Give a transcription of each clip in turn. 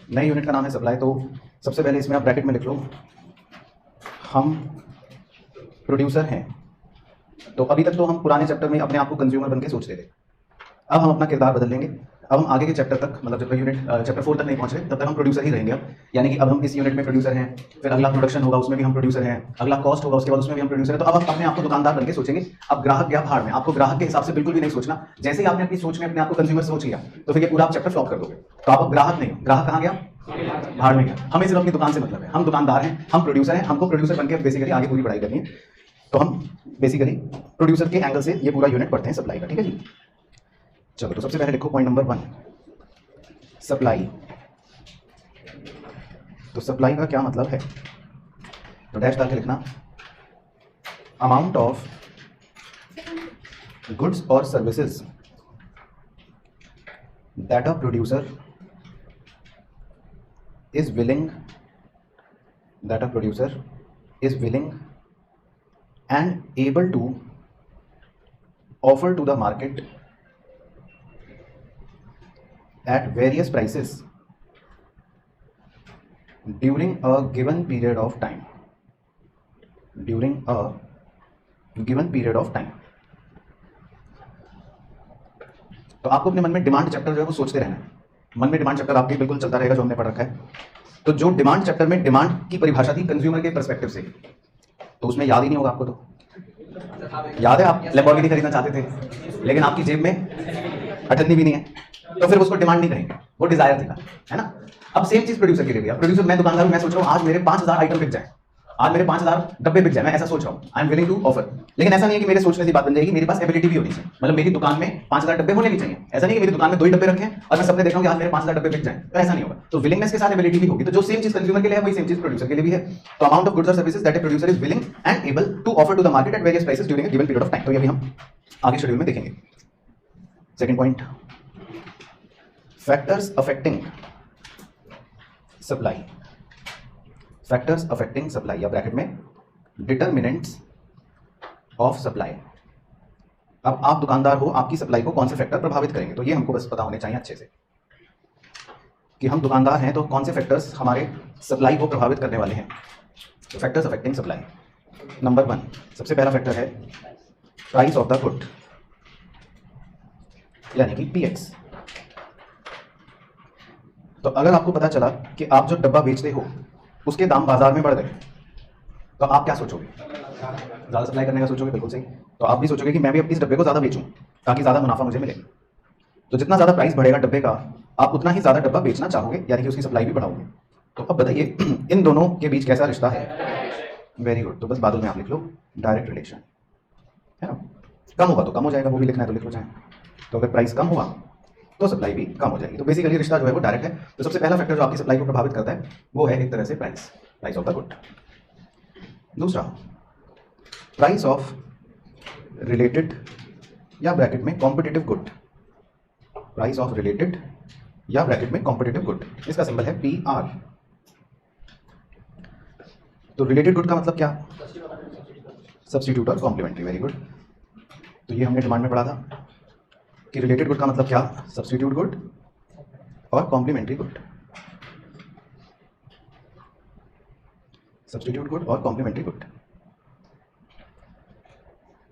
नए यूनिट का नाम है सप्लाई। तो सबसे पहले इसमें आप ब्रैकेट में लिख लो हम प्रोड्यूसर हैं। तो अभी तक तो हम पुराने चैप्टर में अपने आप को कंज्यूमर बन के सोचते थे, अब हम अपना किरदार बदल लेंगे। अब हम आगे के चैप्टर तक, मतलब जब तक यूनिट चैप्टर 4 तक नहीं पहुंच रहे तब तक हम प्रोड्यूसर ही रहेंगे। अब यानी कि अब हम इस यूनिट में प्रोड्यूसर हैं, फिर अगला प्रोडक्शन होगा उसमें भी हम प्रोड्यूसर हैं, अगला कॉस्ट होगा उसके बाद उसमें भी हम प्रोड्यूसर हैं। तो अब आप अपने आप को दुकानदार बन के सोचेंगे। अब ग्राहक गया भाड़ में, आपको ग्राहक के हिसाब से बिल्कुल भी नहीं सोचना। जैसे ही आपने अपनी सोच में अपने आप को कंज्यूमर सोच लिया तो फिर ये पूरा आप चैप्टर फ्लॉप कर दोगे। तो आप अब ग्राहक नहीं हो, ग्राहक कहाँ गया? भाड़ में गया। हमें सिर्फ अपनी दुकान से मतलब है, हम दुकानदार हैं, हम प्रोड्यूसर हैं, हमको प्रोड्यूसर बनके बेसिकली आगे पूरी पढ़ाई करनी है। तो हम बेसिकली प्रोड्यूसर के एंगल से ये पूरा यूनिट पढ़ते हैं सप्लाई का, ठीक है जी। चलो तो सबसे पहले लिखो पॉइंट नंबर 1 सप्लाई। तो सप्लाई का क्या मतलब है? तो डैश डाल के लिखना अमाउंट ऑफ गुड्स और services that a producer is willing and able to offer to the market at various prices during a given period of time. तो आपको अपने मन में डिमांड चैप्टर जो है वो सोचते रहना है। मन में डिमांड चैप्टर आपके बिल्कुल चलता रहेगा जो हमने पढ़ रखा है। तो जो डिमांड चैप्टर में डिमांड की परिभाषा थी कंज्यूमर के पर्सपेक्टिव से, तो उसमें याद ही नहीं होगा आपको। तो याद है आप लैम्बोर्गिनी खरीदना चाहते थे लेकिन आपकी जेब में 98 भी नहीं है, तो फिर उसको डिमांड नहीं करेंगे, वो डिजायर थी, है ना। अब सेम चीज प्रोड्यूसर के लिए भी। प्रोड्यूसर मैं दुकानदार हूं, मैं सोच रहा हूं आज मेरे 5000 आइटम बिक जाए, आज मेरे 5000 डब्बे बिक जाए, मैं ऐसा सोच रहा हूं, I am willing to offer. लेकिन ऐसा नहीं है कि मेरे सोचने से बात बन जाएगी, मेरे पास एबिलिटी भी होनी चाहिए। मतलब मेरी दुकान में 5000 डब्बे होने भी चाहिए। ऐसा नहीं कि मेरी दुकान में 2 ही डब्बे रखे हैं और मैं सपने देख रहा हूं कि आज मेरे 5000 डब्बे बिक जाए, तो ऐसा नहीं होगा। तो विलिंगनेस के साथ एबिलिटी भी होगी। तो जो सेम चीज कंज्यूमर के लिए है वही सेम चीज प्रोड्यूसर के लिए भी है। तो अमाउंट ऑफ गुड्स और services that a producer is willing and able to offer to the market at various prices during a given period of time. तो ये भी हम आगे शेड्यूल में देखेंगे। Second point factors affecting supply. Factors affecting supply या bracket में determinants of supply. अब आप दुकानदार हो, आपकी सप्लाई को कौन से फैक्टर प्रभावित करेंगे, तो ये हमको बस पता होने चाहिए अच्छे से कि हम दुकानदार हैं तो कौन से फैक्टर्स हमारे सप्लाई को प्रभावित करने वाले हैं। तो फैक्टर्स अफेक्टिंग सप्लाई नंबर 1 सबसे पहला फैक्टर है प्राइस ऑफ द गुड, यानी कि पीएक्स। तो अगर आपको पता चला कि आप जो डब्बा बेचते हो उसके दाम बाजार में बढ़ गए तो आप क्या सोचोगे? ज़्यादा सप्लाई करने का सोचोगे, बिल्कुल सही। तो आप भी सोचोगे कि मैं भी इस डब्बे को ज़्यादा बेचूं ताकि ज़्यादा मुनाफा मुझे मिले। तो जितना ज़्यादा प्राइस बढ़ेगा डब्बे का, आप उतना ही ज़्यादा डब्बा बेचना चाहोगे, यानी कि उसकी सप्लाई भी बढ़ाओगे। तो अब बताइए इन दोनों के बीच कैसा रिश्ता है? Very good. तो बस बादल में आप लिख लो डायरेक्ट रिलेशन, है ना। कम होगा तो कम हो जाएगा, वो भी लिखना है तो लिख लो चाहे। तो अगर प्राइस कम हुआ तो सप्लाई भी कम हो जाएगी। तो बेसिकली रिश्ता जो है वो डायरेक्ट है। तो सबसे पहला फैक्टर जो आपकी सप्लाई को प्रभावित करता है वो है एक तरह से प्राइस ऑफ द गुड। दूसरा प्राइस ऑफ रिलेटेड या ब्रैकेट में competitive good. Price of related या ब्रैकेट में कॉम्पिटिटिव गुड, इसका सिंबल है PR। तो रिलेटेड गुड का मतलब क्या? सब्स्टिट्यूट और कॉम्प्लीमेंट्री। Very good. तो ये हमने डिमांड में पढ़ा था कि रिलेटेड गुड का मतलब क्या? सब्स्टिट्यूट गुड और कॉम्प्लीमेंट्री गुड। सब्स्टिट्यूट गुड और कॉम्प्लीमेंट्री गुड।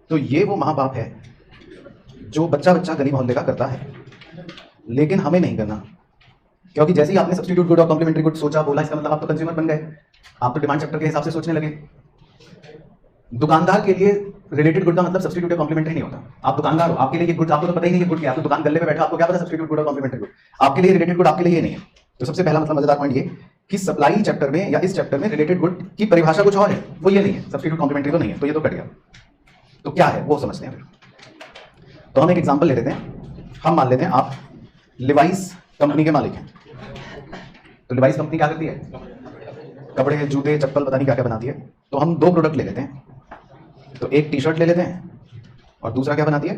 तो ये वो महापाप है जो बच्चा गली मोहल्ले का करता है, लेकिन हमें नहीं करना। क्योंकि जैसे ही आपने सब्स्टिट्यूट गुड और कॉम्प्लीमेंट्री गुड सोचा, बोला, इसका मतलब आप तो कंज्यूमर बन गए। आप तो डिमांड चैप्टर के हिसाब से सोचने लगे। दुकानदार के लिए रिलेटेड गुड का मतलब सब्स्टिट्यूट या कॉम्प्लीमेंट्री नहीं होता। आप दुकानदार हो, आपके लिए ये गुड आपको तो पता ही नहीं है गुड क्या। आप तो दुकान गल्ले पे बैठा, आपको क्या पता सब्स्टिट्यूट गुड और कॉम्प्लीमेंट्री गुड? आपके लिए रिलेटेड गुड आपके लिए ये नहीं है। तो सबसे पहला मतलब मजेदार पॉइंट ये कि सप्लाई चैप्टर में या इस चैप्टर में रिलेटेड गुड की परिभाषा कुछ और है, वो ये नहीं है। सब्स्टिट्यूट कॉम्प्लीमेंट्री तो नहीं है, तो ये तो कट गया। तो क्या है वो समझते हैं फिर। तो हम एक एग्जांपल ले लेते हैं। हम मान लेते हैं आप लिवाइस कंपनी के मालिक हैं। तो लिवाइस कंपनी क्या करती है? कपड़े, जूते, चप्पल, पता नहीं क्या क्या बनाती है। तो हम 2 प्रोडक्ट ले लेते हैं। तो एक टी शर्ट ले लेते हैं और दूसरा क्या बनाती है?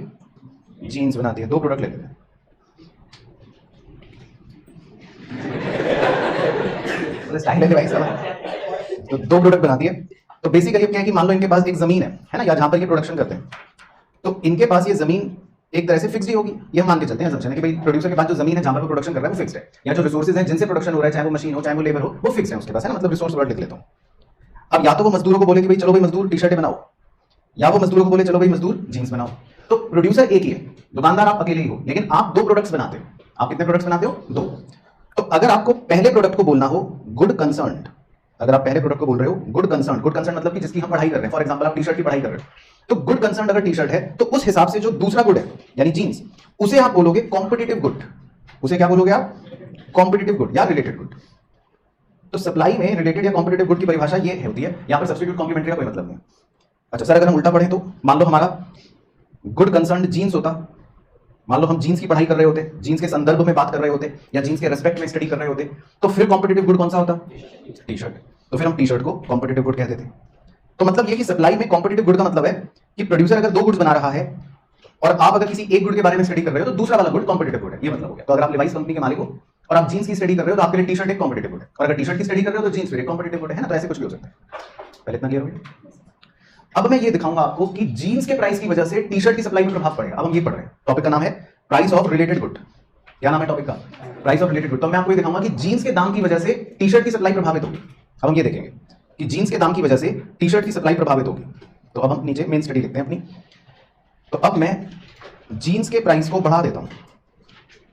जीन्स बनाती है। 2 प्रोडक्ट ले लेते हैं। स्टाइल है लिवाइस का। तो 2 प्रोडक्ट बनाती है। तो बेसिकली क्या है कि मान लो इनके पास एक जमीन है ना, या जहां पर ये प्रोडक्शन करते हैं। तो इनके पास ये जमीन एक तरह से फिक्स ही होगी। ये हम मान के चलते हैं assumption है कि भाई प्रोड्यूसर के पास जो जमीन है जहां पर वो प्रोडक्शन कर रहा है वो फिक्स्ड है, या जो रिसोर्सेज हैं जिनसे प्रोडक्शन हो रहा है, चाहे वो मशीन हो चाहे वो लेबर हो, वो फिक्स है उसके पास, है ना, मतलब रिसोर्स वर्ड लिख लेता हूं। अब या तो वो मजदूरों को बोले कि भाई चलो भाई मजदूर टी शर्टें बनाओ, या वो मजदूरों को बोले चलो भाई मजदूर जीन्स बनाओ। तो प्रोड्यूसर एक ही है, दुकानदार आप अकेले ही हो, लेकिन आप दो प्रोडक्ट्स बनाते हो। आप कितने प्रोडक्ट्स बनाते हो? दो। तो अगर आपको पहले प्रोडक्ट को बोलना हो गुड कंसर्न, अगर आप पहले प्रोडक्ट को बोल रहे हो गुड कंसर्न मतलब कि जिसकी हम पढ़ाई कर रहे हैं, फॉर एग्जांपल आप टी शर्ट की पढ़ाई कर रहे हो, तो गुड कंसर्न अगर टी शर्ट है तो उस हिसाब से जो दूसरा गुड है यानी जीन्स, उसे आप बोलोगे कॉम्पिटिटिव गुड। उसे क्या बोलोगे आप? कॉम्पिटिटिव गुड या रिलेटेड गुड। तो सप्लाई में रिलेटेड या कॉम्पिटिटिव गुड की परिभाषा ये होती है, यहां पर सब्स्टिट्यूट कॉम्प्लीमेंट्री का कोई मतलब नहीं। अच्छा सर, अगर हम उल्टा पढ़ें तो मान लो हमारा गुड कंसर्न जीन्स होता, मान लो हम जीन्स की पढ़ाई कर रहे होते, जीन्स के संदर्भ में बात कर रहे होते या जीन्स के रेस्पेक्ट में स्टडी कर रहे होते, तो फिर कॉम्पिटिटिव गुड कौन सा होता? T shirt. तो फिर हम टी शर्ट को कॉम्पिटिटिव गुड कहते थे। तो मतलब ये कि सप्लाई में कॉम्पिटिटिव गुड का मतलब है कि प्रोड्यूसर अगर दो गुड्स बना रहा है और आप अगर किसी एक गुड के बारे में स्टडी कर रहे हो तो दूसरा वाला गुड कॉम्पिटिटिव गुड है, ये मतलब हो गया। तो अगर आप लिवाइस कंपनी के मालिक हो और आप जीन्स की स्टडी कर रहे हो तो आपके लिए टी शर्ट एक कॉम्पिटिटिव गुड है, और अगर टी शर्ट की स्टडी कर रहे हो तो जीन्स फिर एक कॉम्पिटिटिव गुड है ना। तो ऐसे कुछ भी हो सकता है। पहले इतना क्लियर हो गया। अब मैं ये दिखाऊंगा आपको कि जीन्स के प्राइस की वजह से टी शर्ट की सप्लाई में प्रभाव पड़ेगा। अब हम ये पढ़ रहे हैं, टॉपिक का नाम है प्राइस ऑफ रिलेटेड गुड। क्या नाम है टॉपिक का? Price of related good. तो मैं आपको ये दिखाऊंगा कि जीन्स के दाम की वजह से टी शर्ट की सप्लाई प्रभावित होगी। अब हम ये देखेंगे कि जीन्स के दाम की वजह से टी शर्ट की सप्लाई प्रभावित होगी। तो अब हम नीचे मेन स्टडी लिखते हैं अपनी। तो अब मैं जीन्स के प्राइस को बढ़ा देता हूं,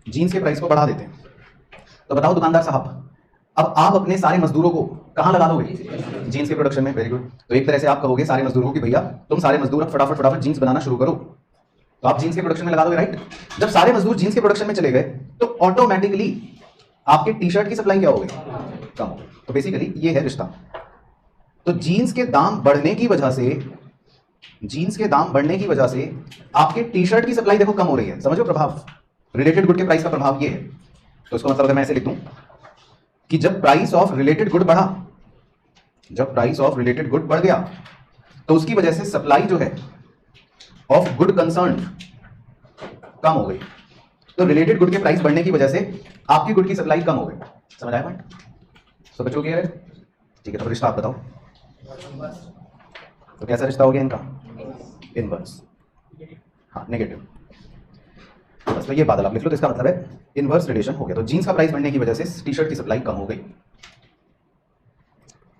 जीन्स के प्राइस को बढ़ा देते हैं। तो बताओ दुकानदार साहब, अब आप अपने सारे मजदूरों को कहां लगा दोगे? जीन्स के प्रोडक्शन में। Very good. तो एक तरह से आप कहोगे सारे मजदूरों की भैया तुम सारे मजदूर अब फटाफट फटाफट जीन्स बनाना शुरू करो। तो आप जीन्स के प्रोडक्शन में लगा दोगे, राइट। जब सारे मजदूर जीन्स के प्रोडक्शन में चले गए तो ऑटोमेटिकली आपके टी शर्ट की सप्लाई क्या हो गई? कम हो गई। तो बेसिकली ये है रिश्ता। तो जीन्स के दाम बढ़ने की वजह से, जीन्स के दाम बढ़ने की वजह से आपके टी शर्ट की सप्लाई देखो कम हो रही है। समझो प्रभाव, रिलेटेड गुड के प्राइस का प्रभाव ये है। तो इसको मतलब अगर मैं ऐसे लिख दूं कि जब प्राइस ऑफ रिलेटेड गुड बढ़ा, जब प्राइस ऑफ रिलेटेड गुड बढ़ गया तो उसकी वजह से सप्लाई जो है ऑफ गुड कंसर्न कम हो गई। तो रिलेटेड गुड के प्राइस बढ़ने की वजह से आपकी गुड की सप्लाई कम हो गई। समझ आया पॉइंट? तो बच्चों क्लियर है? ठीक है। तो रिश्ता आप बताओ, तो कैसा रिश्ता हो गया इनका? इनवर्स, हाँ नेगेटिव। बस तो ये बादल आप लिख लो। तो इसका मतलब है इनवर्स रिलेशन हो गया। तो जीन्स का प्राइस बढ़ने की वजह से टी शर्ट की सप्लाई कम हो गई।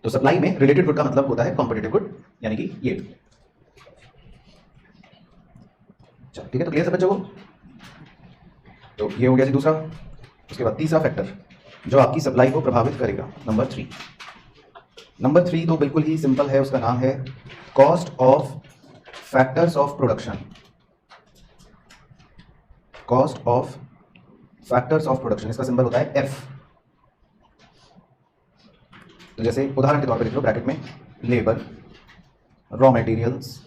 तो सप्लाई में रिलेटेड गुड का मतलब होता है कॉम्पिटिटिव गुड, यानी कि ये। चलो ठीक है। तो क्लियर सब बच्चों को? तो ये हो गया जी दूसरा। उसके बाद तीसरा फैक्टर जो आपकी सप्लाई को प्रभावित करेगा, नंबर 3। नंबर 3 तो बिल्कुल ही सिंपल है, उसका नाम है cost of factors of production. Cost of factors of production, इसका सिंबल होता है एफ। तो जैसे उदाहरण के तौर पर लिख लो ब्रैकेट में labour, raw materials,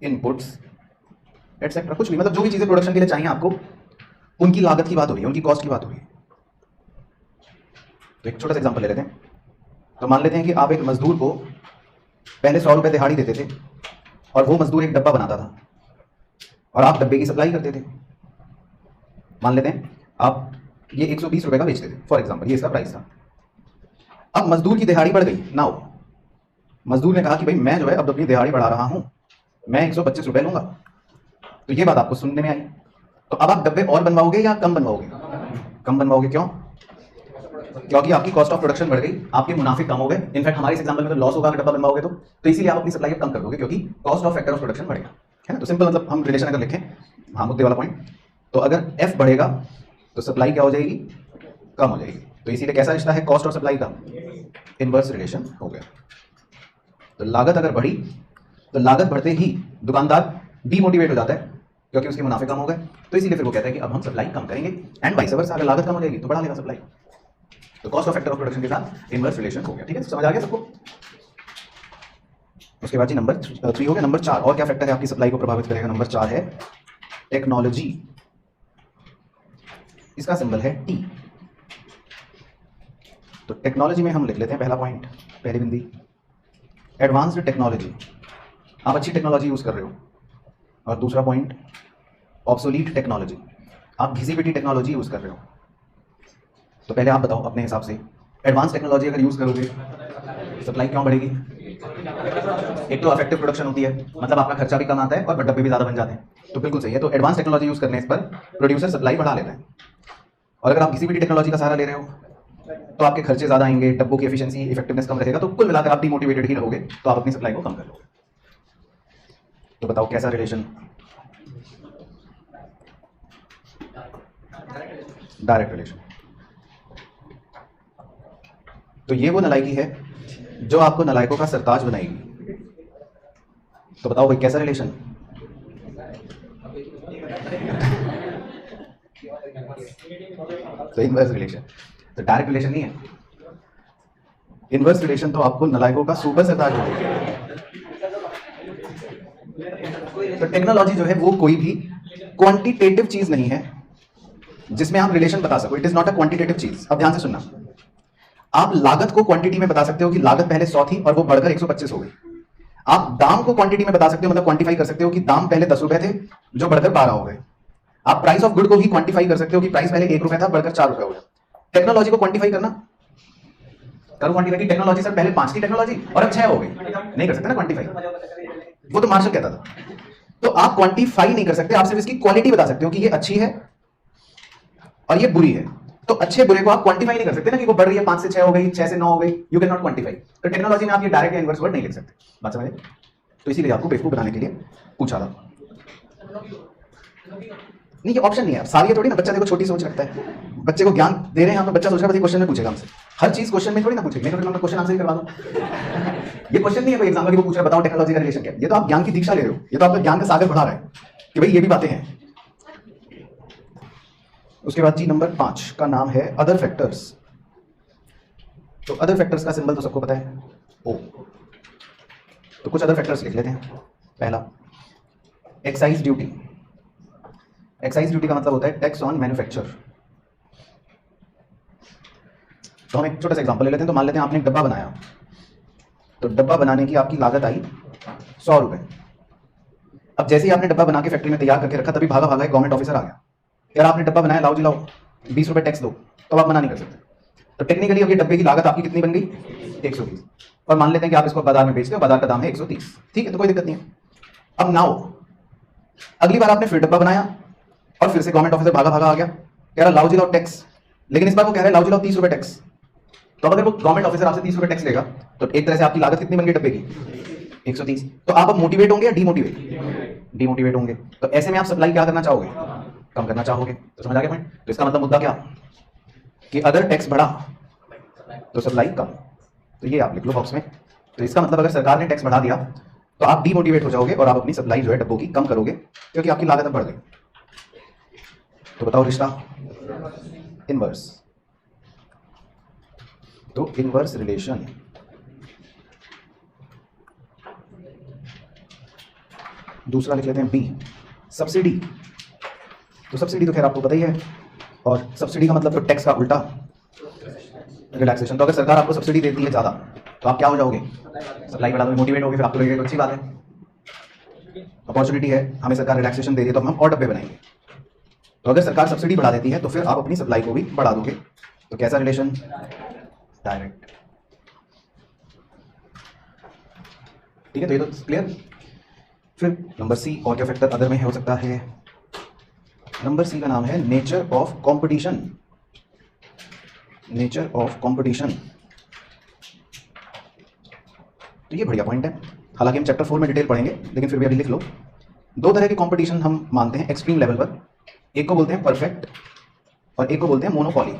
inputs etcetera, कुछ भी, मतलब जो भी चीजें प्रोडक्शन के लिए चाहिए आपको, उनकी लागत की बात हो रही है, उनकी कॉस्ट की बात हो रही है। तो एक छोटा सा एग्जांपल ले लेते हैं। तो मान लेते हैं कि आप एक मजदूर को पहले 100 रुपए दिहाड़ी देते थे और वो मजदूर एक डब्बा बनाता था और आप डब्बे की सप्लाई करते थे। मान लेते हैं आप ये 120 रुपए का बेचते थे फॉर एग्जांपल, ये इसका प्राइस था। अब मजदूर की दिहाड़ी बढ़ गई। नाउ मजदूर ने कहा कि भाई मैं जो है अब अपनी दिहाड़ी बढ़ा रहा हूं, मैं 125 रुपए लूंगा। तो ये बात आपको सुनने में आई। तो अब आप डब्बे और बनवाओगे या कम बनवाओगे? कम बनवाओगे। क्यों? क्योंकि आपकी कॉस्ट ऑफ प्रोडक्शन बढ़ गई, आपके मुनाफे कम हो गए। इनफैक्ट हमारे इस एग्जांपल में तो लॉस होगा अगर डब्बा बनवाओगे तो इसीलिए आप अपनी सप्लाई कम कर दोगे, क्योंकि cost of factor of production बढ़ेगा, है ना। तो सिंपल मतलब हम रिलेशन अगर लिखें, हाँ मुद्दे वाला पॉइंट, तो अगर एफ बढ़ेगा तो सप्लाई क्या हो जाएगी? कम हो जाएगी। तो इसीलिए कैसा रिश्ता है कॉस्ट और सप्लाई का? इनवर्स रिलेशन हो गया। तो लागत अगर बढ़ी तो लागत बढ़ते ही दुकानदार डीमोटिवेट हो जाता है क्योंकि उसके मुनाफे कम हो गए। तो इसीलिए फिर वो कहता है कि अब हम सप्लाई कम करेंगे, एंड वाइस वर्सा, अगर लागत कम हो जाएगी तो बढ़ा लेगा सप्लाई। तो cost of factor of production के साथ इनवर्स रिलेशन हो गया। ठीक है, समझ आ गया सबको? उसके बाद जी नंबर 3 हो गया। नंबर 4 और क्या फैक्टर है आपकी सप्लाई को प्रभावित करेगा? नंबर 4 है टेक्नोलॉजी। इसका सिंबल है टी। तो टेक्नोलॉजी में हम लिख लेते हैं पहला पॉइंट, पहली बिंदी, एडवांस्ड टेक्नोलॉजी। आप अच्छी टेक्नोलॉजी यूज कर रहे हो। और दूसरा पॉइंट ऑब्सोलीट टेक्नोलॉजी, आप घिसी पिटी टेक्नोलॉजी यूज कर रहे हो। तो पहले आप बताओ अपने हिसाब से, एडवांस टेक्नोलॉजी अगर यूज करोगे सप्लाई क्यों बढ़ेगी? एक तो इफेक्टिव प्रोडक्शन होती है, मतलब आपका खर्चा भी कम आता है और डब्बे भी ज्यादा बन जाते हैं, तो बिल्कुल सही है। तो एडवांस टेक्नोलॉजी यूज करने पर प्रोड्यूसर सप्लाई बढ़ा लेता है। और अगर आप किसी भी टेक्नोलॉजी का सहारा ले रहे हो तो आपके खर्चे ज्यादा आएंगे, डब्बों की एफिशिएंसी इफेक्टिवनेस कम रहेगा, तो कुल मिलाकर आप डिमोटिवेटेड ही रहोगे, तो आप अपनी सप्लाई को कम कर लोगे। तो बताओ कैसा रिलेशन? Direct relation. तो ये वो नलायकी है जो आपको नलायकों का सरताज बनाएगी। तो बताओ भाई कैसा रिलेशन? तो इनवर्स रिलेशन। तो डायरेक्ट रिलेशन नहीं है, इनवर्स रिलेशन तो आपको नलायकों का सुपर सरताज बनाएगी। तो टेक्नोलॉजी जो है वो कोई भी क्वांटिटेटिव चीज नहीं है जिसमें आप रिलेशन बता सको। It is not a quantitative चीज। अब ध्यान से सुनना, आप लागत को क्वांटिटी में बता सकते हो कि लागत पहले 100 थी और वो बढ़कर 125 हो गई। आप दाम को क्वांटिटी में बता सकते हो, मतलब क्वांटिफाई कर सकते हो कि दाम पहले 10 रुपए थे जो बढ़कर 12 हो गए। आप प्राइस ऑफ गुड को भी क्वांटिफाई कर सकते हो कि प्राइस पहले 1 रुपए था बढ़कर 4 रुपए हो गया। टेक्नोलॉजी को क्वांटिफाई करना, करो क्वांटिफाई की टेक्नोलॉजी सर पहले 5 थी टेक्नोलॉजी और अब 6 हो गई, नहीं कर सकते ना क्वांटिफाई, वो तो मार्शल कहता था। तो आप क्वांटिफाई नहीं कर सकते, आप सिर्फ इसकी क्वालिटी बता सकते हो कि ये अच्छी है और ये बुरी है। तो अच्छे बुरे को आप क्वांटिफाई नहीं कर सकते ना कि वो बढ़ रही है 5 से 6 हो गई, 6 से 9 हो गई, यू कैन नॉट क्वांटिफाई। तो टेक्नोलॉजी में आप ये डायरेक्ट या इनवर्स वर्ड नहीं लिख सकते, बात समझे? तो इसीलिए आपको बेवकूफ बनाने के लिए पूछा था। नहीं, ये ऑप्शन नहीं है। सारी थोड़ी ना, बच्चा देखो छोटी सोच रखता है, बच्चे को ज्ञान दे रहे हैं हम, तो बच्चा सोच रहा है बस क्वेश्चन में पूछेगा हमसे, हर चीज क्वेश्चन में थोड़ी ना पूछेगा, नहीं तो मैं क्वेश्चन आंसर ही करवा दूं। ये क्वेश्चन नहीं है कोई एग्जाम में कि वो पूछ रहा है बताओ टेक्नोलॉजी का रिलेशन क्या है। ये तो आप ज्ञान की दीक्षा ले रहे हो, ये तो आपका ज्ञान का सागर बढ़ा रहा है कि भाई ये भी बातें हैं। उसके बाद जी नंबर 5 का नाम है अदर फैक्टर्स। तो अदर फैक्टर्स का सिंबल तो सबको पता है, ओ। तो कुछ अदर फैक्टर्स लिख लेते हैं। पहला, एक्साइज ड्यूटी। एक्साइज ड्यूटी का मतलब होता है टैक्स ऑन मैन्युफैक्चर। तो हम एक छोटा सा एग्जांपल ले लेते हैं। तो मान लेते हैं आपने एक डब्बा बनाया, तो डब्बा बनाने की आपकी लागत आई 100 रुपए। अब जैसे ही आपने डब्बा बना के फैक्ट्री में तैयार करके रखा, तभी भागा भागा एक गवर्नमेंट ऑफिसर आ गया, यार आपने डब्बा बनाया, लाओ जी लाओ 20 रुपए टैक्स दो, तो आप मना नहीं कर सकते। तो टेक्निकली अब ये डब्बे की लागत आपकी कितनी बन गई? 120। और मान लेते हैं कि आप इसको बाजार में बेचते हो, बाजार का दाम है 130, ठीक है, तो कोई दिक्कत नहीं है। अब नाउ अगली बार आपने फिर डब्बा बनाया और फिर से गवर्नमेंट ऑफिसर भागा भागा आ गया, कह रहा लाओ जी लाओ टैक्स, लेकिन इस बार वो कह रहा है लाओ जी लाओ 30 रुपए टैक्स। तो अगर वो गवर्नमेंट ऑफिसर आपसे 30 रुपए टैक्स लेगा, तो एक तरह से आपकी लागत कितनी बन गई डब्बे की? 130। तो आप अब मोटिवेट होंगे या डीमोटिवेट? डीमोटिवेट होंगे। तो ऐसे में आप सप्लाई क्या करना चाहोगे? कम करना चाहोगे। तो समझ आ गया पॉइंट? तो इसका मतलब मुद्दा क्या कि अगर टैक्स बढ़ा तो सप्लाई कम। तो ये आप लिख लो बॉक्स में। तो इसका मतलब अगर सरकार ने टैक्स बढ़ा दिया तो आप डीमोटिवेट हो जाओगे और आप अपनी सप्लाई जो है डब्बों की कम करोगे, क्योंकि आपकी लागत अब बढ़ गई। तो बताओ रिश्ता इनवर्स। तो इनवर्स रिलेशन दूसरा लिख लेते हैं बी, सब्सिडी। तो सब्सिडी तो खैर आपको पता ही है, और सब्सिडी का मतलब तो टैक्स का उल्टा, रिलैक्सेशन। तो अगर सरकार आपको सब्सिडी देती है ज्यादा तो आप क्या हो जाओगे? सप्लाई बढ़ा दोगे, मोटिवेट होगे, फिर आपको लगेगा अच्छी बात है, अपॉर्चुनिटी है, हमें सरकार रिलैक्सेशन दे रही है तो हम और डब्बे बनाएंगे। तो अगर सरकार सब्सिडी बढ़ा देती है तो फिर आप अपनी सप्लाई को भी बढ़ा दोगे। तो कैसा रिलेशन? डायरेक्ट। ठीक है, तो ये तो क्लियर। फिर नंबर सी, और क्या फैक्टर अदर में हो सकता है? नंबर सी का नाम है nature of competition. Nature of competition, तो ये बढ़िया पॉइंट है। हालांकि हम चैप्टर 4 में डिटेल पढ़ेंगे, लेकिन फिर भी अभी लिख लो। दो तरह के कंपटीशन हम मानते हैं एक्सट्रीम लेवल पर, एक को बोलते हैं परफेक्ट और एक को बोलते हैं मोनोपोली।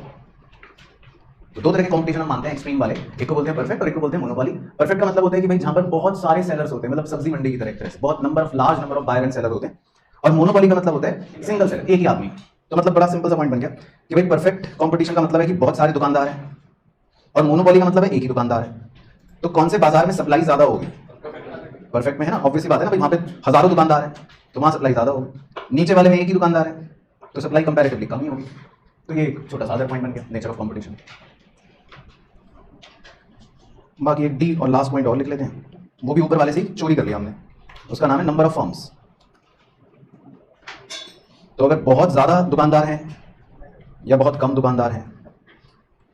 तो दो तरह के कंपटीशन हम मानते हैं एक्सट्रीम वाले, एक को बोलते हैं परफेक्ट और एक को बोलते हैं मोनोपोली। परफेक्ट का मतलब होता है कि भाई जहां पर बहुत सारे सेलर्स होते हैं, मतलब सब्जी मंडी की तरह से बहुत large number of buyer and seller होते हैं। और मोनोपोली का मतलब होता है सिंगल सेलर, एक ही आदमी। तो मतलब बड़ा सिंपल सा पॉइंट बन गया कि भाई परफेक्ट कंपटीशन का मतलब है कि बहुत सारे दुकानदार हैं, और मोनोपोली का मतलब है एक ही दुकानदार है। तो कौन से बाजार में सप्लाई ज्यादा होगी? परफेक्ट में है ना, ऑब्वियसली बात है ना भाई, वहां पे हजारों दुकानदार हैं तो वहां सप्लाई ज्यादा होगी। नीचे वाले में एक ही दुकानदार है तो सप्लाई कंपैरेटिवली कम ही होगी। तो ये एक छोटा सा अदर पॉइंट बन गया, नेचर ऑफ कंपटीशन। बाकी एक डी और लास्ट पॉइंट और लिख लेते हैं, वो भी ऊपर वाले से ही चोरी कर लिया हमने। उसका नाम है नंबर ऑफ फर्म्स। तो अगर बहुत ज्यादा दुकानदार हैं या बहुत कम दुकानदार हैं,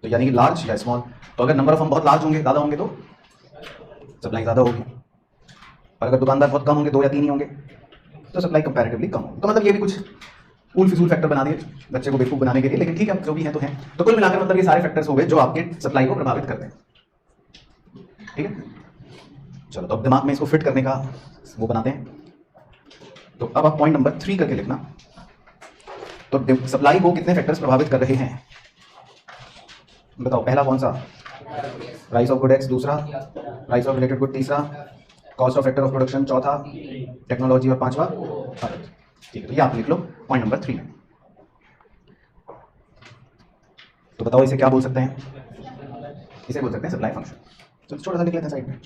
तो यानी कि लार्ज या स्मॉल, तो अगर नंबर ऑफ फर्म बहुत लार्ज होंगे, ज्यादा होंगे, तो सप्लाई ज़्यादा होगी, और अगर दुकानदार बहुत कम होंगे, 2 या 3 ही होंगे, तो सप्लाई कंपैरेटिवली कम होगी। तो मतलब ये भी कुछ फूल फिजूल फैक्टर बना दिए बच्चे को बेवकूफ़ बनाने के लिए, लेकिन ठीक है, जो भी है तो है। तो कुल मिलाकर मतलब ये सारे फैक्टर्स हो गए जो आपके सप्लाई को प्रभावित करते हैं। ठीक है, चलो तो अब दिमाग में इसको फिट करने का वो बनाते हैं। तो अब आप पॉइंट नंबर 3 करके लिखना। तो सप्लाई को कितने फैक्टर्स प्रभावित कर रहे हैं बताओ। पहला कौन सा? प्राइस ऑफ गुड एक्स, दूसरा प्राइस ऑफ रिलेटेड गुड, तीसरा cost of factor of production, चौथा टेक्नोलॉजी और पांचवा खर्च। ठीक है, तो ये आप लिख लो पॉइंट नंबर 3 में। तो बताओ इसे क्या बोल सकते हैं? इसे बोल सकते हैं सप्लाई फंक्शन। तो छोटा सा लिख लेते हैं साइड में,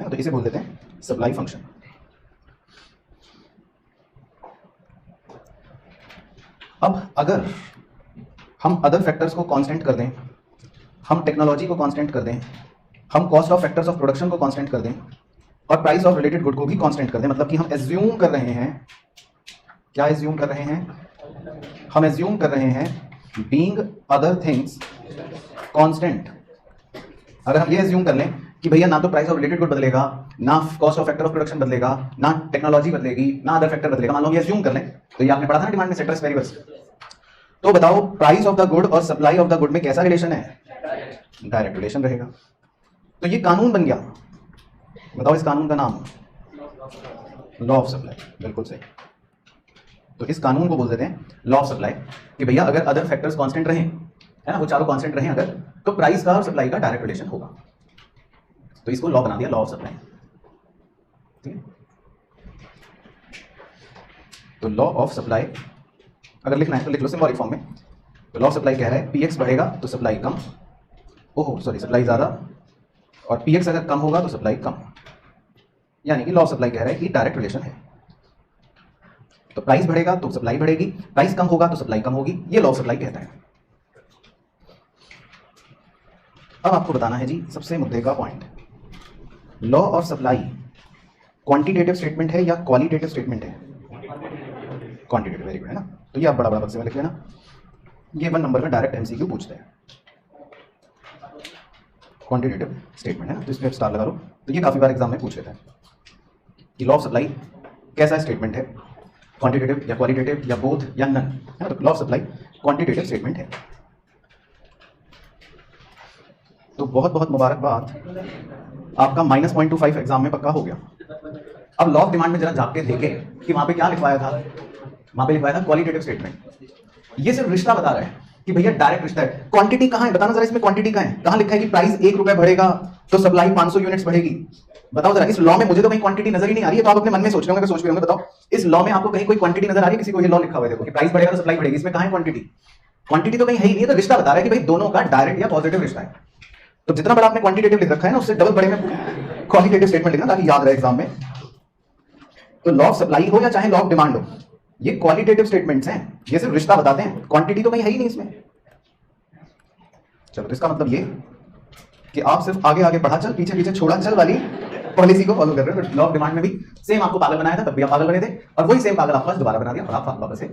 तो इसे बोल देते हैं सप्लाई फंक्शन। अब अगर हम अदर फैक्टर्स को कांस्टेंट कर दें, हम टेक्नोलॉजी को कांस्टेंट कर दें, हम cost of factors of production को कांस्टेंट कर दें, और प्राइस ऑफ रिलेटेड गुड को भी कांस्टेंट कर दें, मतलब कि हम एज्यूम कर रहे हैं, क्या एज्यूम कर रहे हैं? हम एज्यूम कर रहे हैं बीइंग अदर थिंग्स कांस्टेंट। अगर हम ये एज्यूम कर लें कि भैया ना तो प्राइस ऑफ रिलेटेड गुड बदलेगा, ना cost of factor of production बदलेगा, ना टेक्नोलॉजी बदलेगी, ना अदर फैक्टर बदलेगा, मान लो ये एज्यूम कर लें, तो ये आपने पढ़ा था ना डिमांड में सेक्टर्स वेरिएबल्स। तो बताओ प्राइस ऑफ द गुड और सप्लाई ऑफ द गुड में कैसा रिलेशन है? डायरेक्ट रिलेशन रहेगा। तो ये कानून बन गया। बताओ इस कानून का नाम? Law of supply. बिल्कुल सही। तो इस कानून को बोल देते हैं लॉ ऑफ सप्लाई, कि भैया अगर अदर फैक्टर्स कांस्टेंट रहें, है ना, वो चारों कांस्टेंट रहें अगर, तो प्राइस का और सप्लाई का डायरेक्ट रिलेशन होगा। तो इसको लॉ बना दिया, लॉ ऑफ सप्लाई। ठीक है, तो लॉ ऑफ सप्लाई अगर लिखना है तो लिख लो सिंबॉलिक फॉर्म में। तो लॉ ऑफ सप्लाई कह रहा है पीएक्स बढ़ेगा तो सप्लाई कम, ओहो सॉरी सप्लाई ज्यादा, और पीएक्स अगर कम होगा तो सप्लाई कम। यानी कि लॉ ऑफ सप्लाई कह रहा है कि डायरेक्ट रिलेशन है। तो प्राइस बढ़ेगा तो सप्लाई बढ़ेगी, प्राइस कम होगा तो सप्लाई कम होगी, ये लॉ ऑफ सप्लाई कहता है। अब आपको बताना है जी सबसे मुद्दे का point, law of supply quantitative statement है या क्वालिटेटिव स्टेटमेंट है? क्वांटिटेटिव, वेरी गुड, है ना। तो ये आप बड़ा बड़ा बक्से में लिख लेना, ये 1 नंबर का डायरेक्ट एमसीक्यू पूछते हैं। क्वांटिटेटिव स्टेटमेंट है ना, तो इसमें स्टार लगा लो। तो ये काफी बार एग्जाम में पूछ लेते हैं कि लॉ ऑफ सप्लाई कैसा स्टेटमेंट है, क्वांटिटेटिव या क्वालिटेटिव या बोथ या नन, है ना। तो law of supply quantitative statement है। तो बहुत बहुत मुबारकबाद, आपका -0.25 एग्जाम में पक्का हो गया। अब लॉ ऑफ डिमांड में जरा झांक के देखें कि वहां पे क्या लिखवाया था। वहां पे लिखवाया था क्वालिटेटिव स्टेटमेंट। ये सिर्फ रिश्ता बता रहा है कि भैया डायरेक्ट रिश्ता है। क्वांटिटी कहां है बताना जरा, इसमें क्वांटिटी कहां है? कहां लिखा है कि प्राइस 1 रुपए बढ़ेगा तो सप्लाई 500 यूनिट्स बढ़ेगी? बताओ जरा, इस लॉ में मुझे तो कहीं क्वांटिटी नजर ही नहीं आ रही है। तो आप अपने मन में सोच रहे होंगे, सोच रहे होंगे, बताओ इस लॉ में आपको कहीं कोई क्वांटिटी नजर आ रही है? किसी को ये लॉ लिखा हुआ है देखो कि प्राइस बढ़ेगा तो सप्लाई बढ़ेगी, इसमें कहां है क्वांटिटी? क्वांटिटी तो कहीं है ही नहीं। तो रिश्ता बता रहा है कि भाई दोनों का डायरेक्ट या पॉजिटिव रिश्ता है। तो जितना बड़ा आपने क्वांटिटेटिव लिख रखा है ना, उससे डबल बड़े में क्वालिटेटिव स्टेटमेंट लिखना ताकि याद रहे एग्जाम में। तो लॉ ऑफ सप्लाई हो या चाहे लॉ ऑफ डिमांड हो, ये क्वालिटेटिव स्टेटमेंट्स हैं, ये सिर्फ रिश्ता बताते हैं, क्वांटिटी तो कहीं है ही नहीं इसमें। चलो, तो इसका मतलब ये कि आप सिर्फ आगे आगे बढ़ा चल, पीछे पीछे छोड़ा चल वाली पॉलिसी को फॉलो कर रहे हो। लॉ ऑफ डिमांड में भी सेम आपको पागल बनाया था, तब भी आप पागल बने थे, और वही सेम पागल आपको आज दोबारा बना दिया और आप वापस से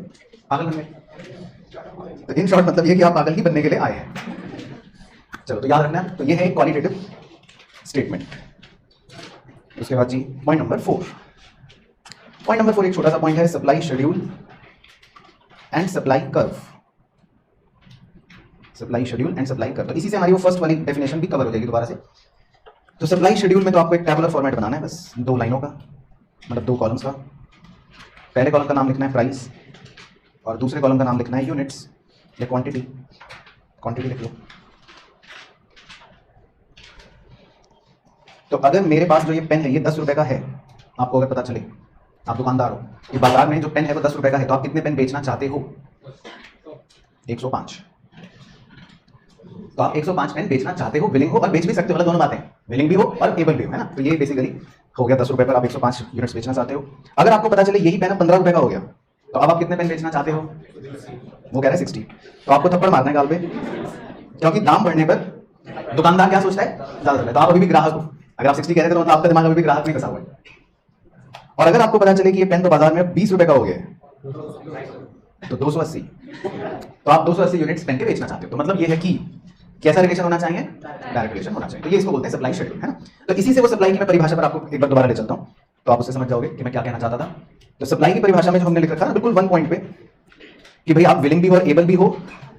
पागल बन गए। तो इन शॉर्ट मतलब ये कि आप पागल ही बनने के लिए आए हैं। चलो, तो याद रखना है। तो ये है एक क्वालिटेटिव स्टेटमेंट। उसके बाद जी पॉइंट नंबर 4। पॉइंट नंबर 4 एक छोटा सा पॉइंट है, supply schedule and supply curve. Supply schedule and supply curve, तो इसी से हमारी वो फर्स्ट वाली डेफिनेशन भी कवर हो जाएगी दोबारा से। तो सप्लाई शेड्यूल में तो आपको एक टेबुलर फॉर्मेट बनाना है, बस 2 लाइनों का, मतलब 2 कॉलम्स का। पहले कॉलम का नाम लिखना है प्राइस, और दूसरे कॉलम का नाम लिखना है यूनिट्स या क्वांटिटी। क्वांटिटी लिख लो। तो अगर मेरे पास जो ये पेन है ये 10 रुपए का है, आपको अगर पता चले, आप दुकानदार हो, कि बाजार में जो पेन है वो 10 रुपए का है, तो आप कितने पेन बेचना चाहते हो? 105। तो आप 105 पेन बेचना चाहते हो, विलिंग हो, और बेच भी सकते हो, मतलब दोनों बातें, विलिंग भी हो और एबल भी हो, है ना। तो ये बेसिकली हो गया 10 रुपए पर आप 105 यूनिट्स बेचना चाहते हो। अगर आपको पता चले यही पेन 15 रुपए का हो गया, तो अब आप कितने पेन बेचना चाहते हो? वो कह रहे हैं 60। तो आपको थप्पड़ मारना है गाल पे, क्योंकि दाम बढ़ने पर दुकानदार क्या सोचता है? ज्यादा रुपए। तो आप अभी भी ग्राहक हो। अगर आप 60 कह रहे थे तो मतलब आपका दिमाग अभी भी ग्राहक में फंसा हुआ है। और अगर आपको पता चले कि ये पेन तो बाजार में 20 रुपए का हो गया, तो 280। तो आप 280 यूनिट्स पेन के बेचना चाहते हो। तो मतलब ये है कि कैसा रिलेशन होना चाहिए? डायरेक्ट रिलेशन होना चाहिए। तो ये इसको बोलते हैं सप्लाई शेड्यूल, है ना। तो इसी से वो सप्लाई की मैं परिभाषा पर आपको एक बार दोबारा ले चलता हूं, तो आप उससे समझ जाओगे कि मैं क्या कहना चाहता था। तो सप्लाई की परिभाषा में जो हमने लिख रखा ना बिल्कुल वन पॉइंट पे, कि भाई आप विलिंग भी हो और एबल भी हो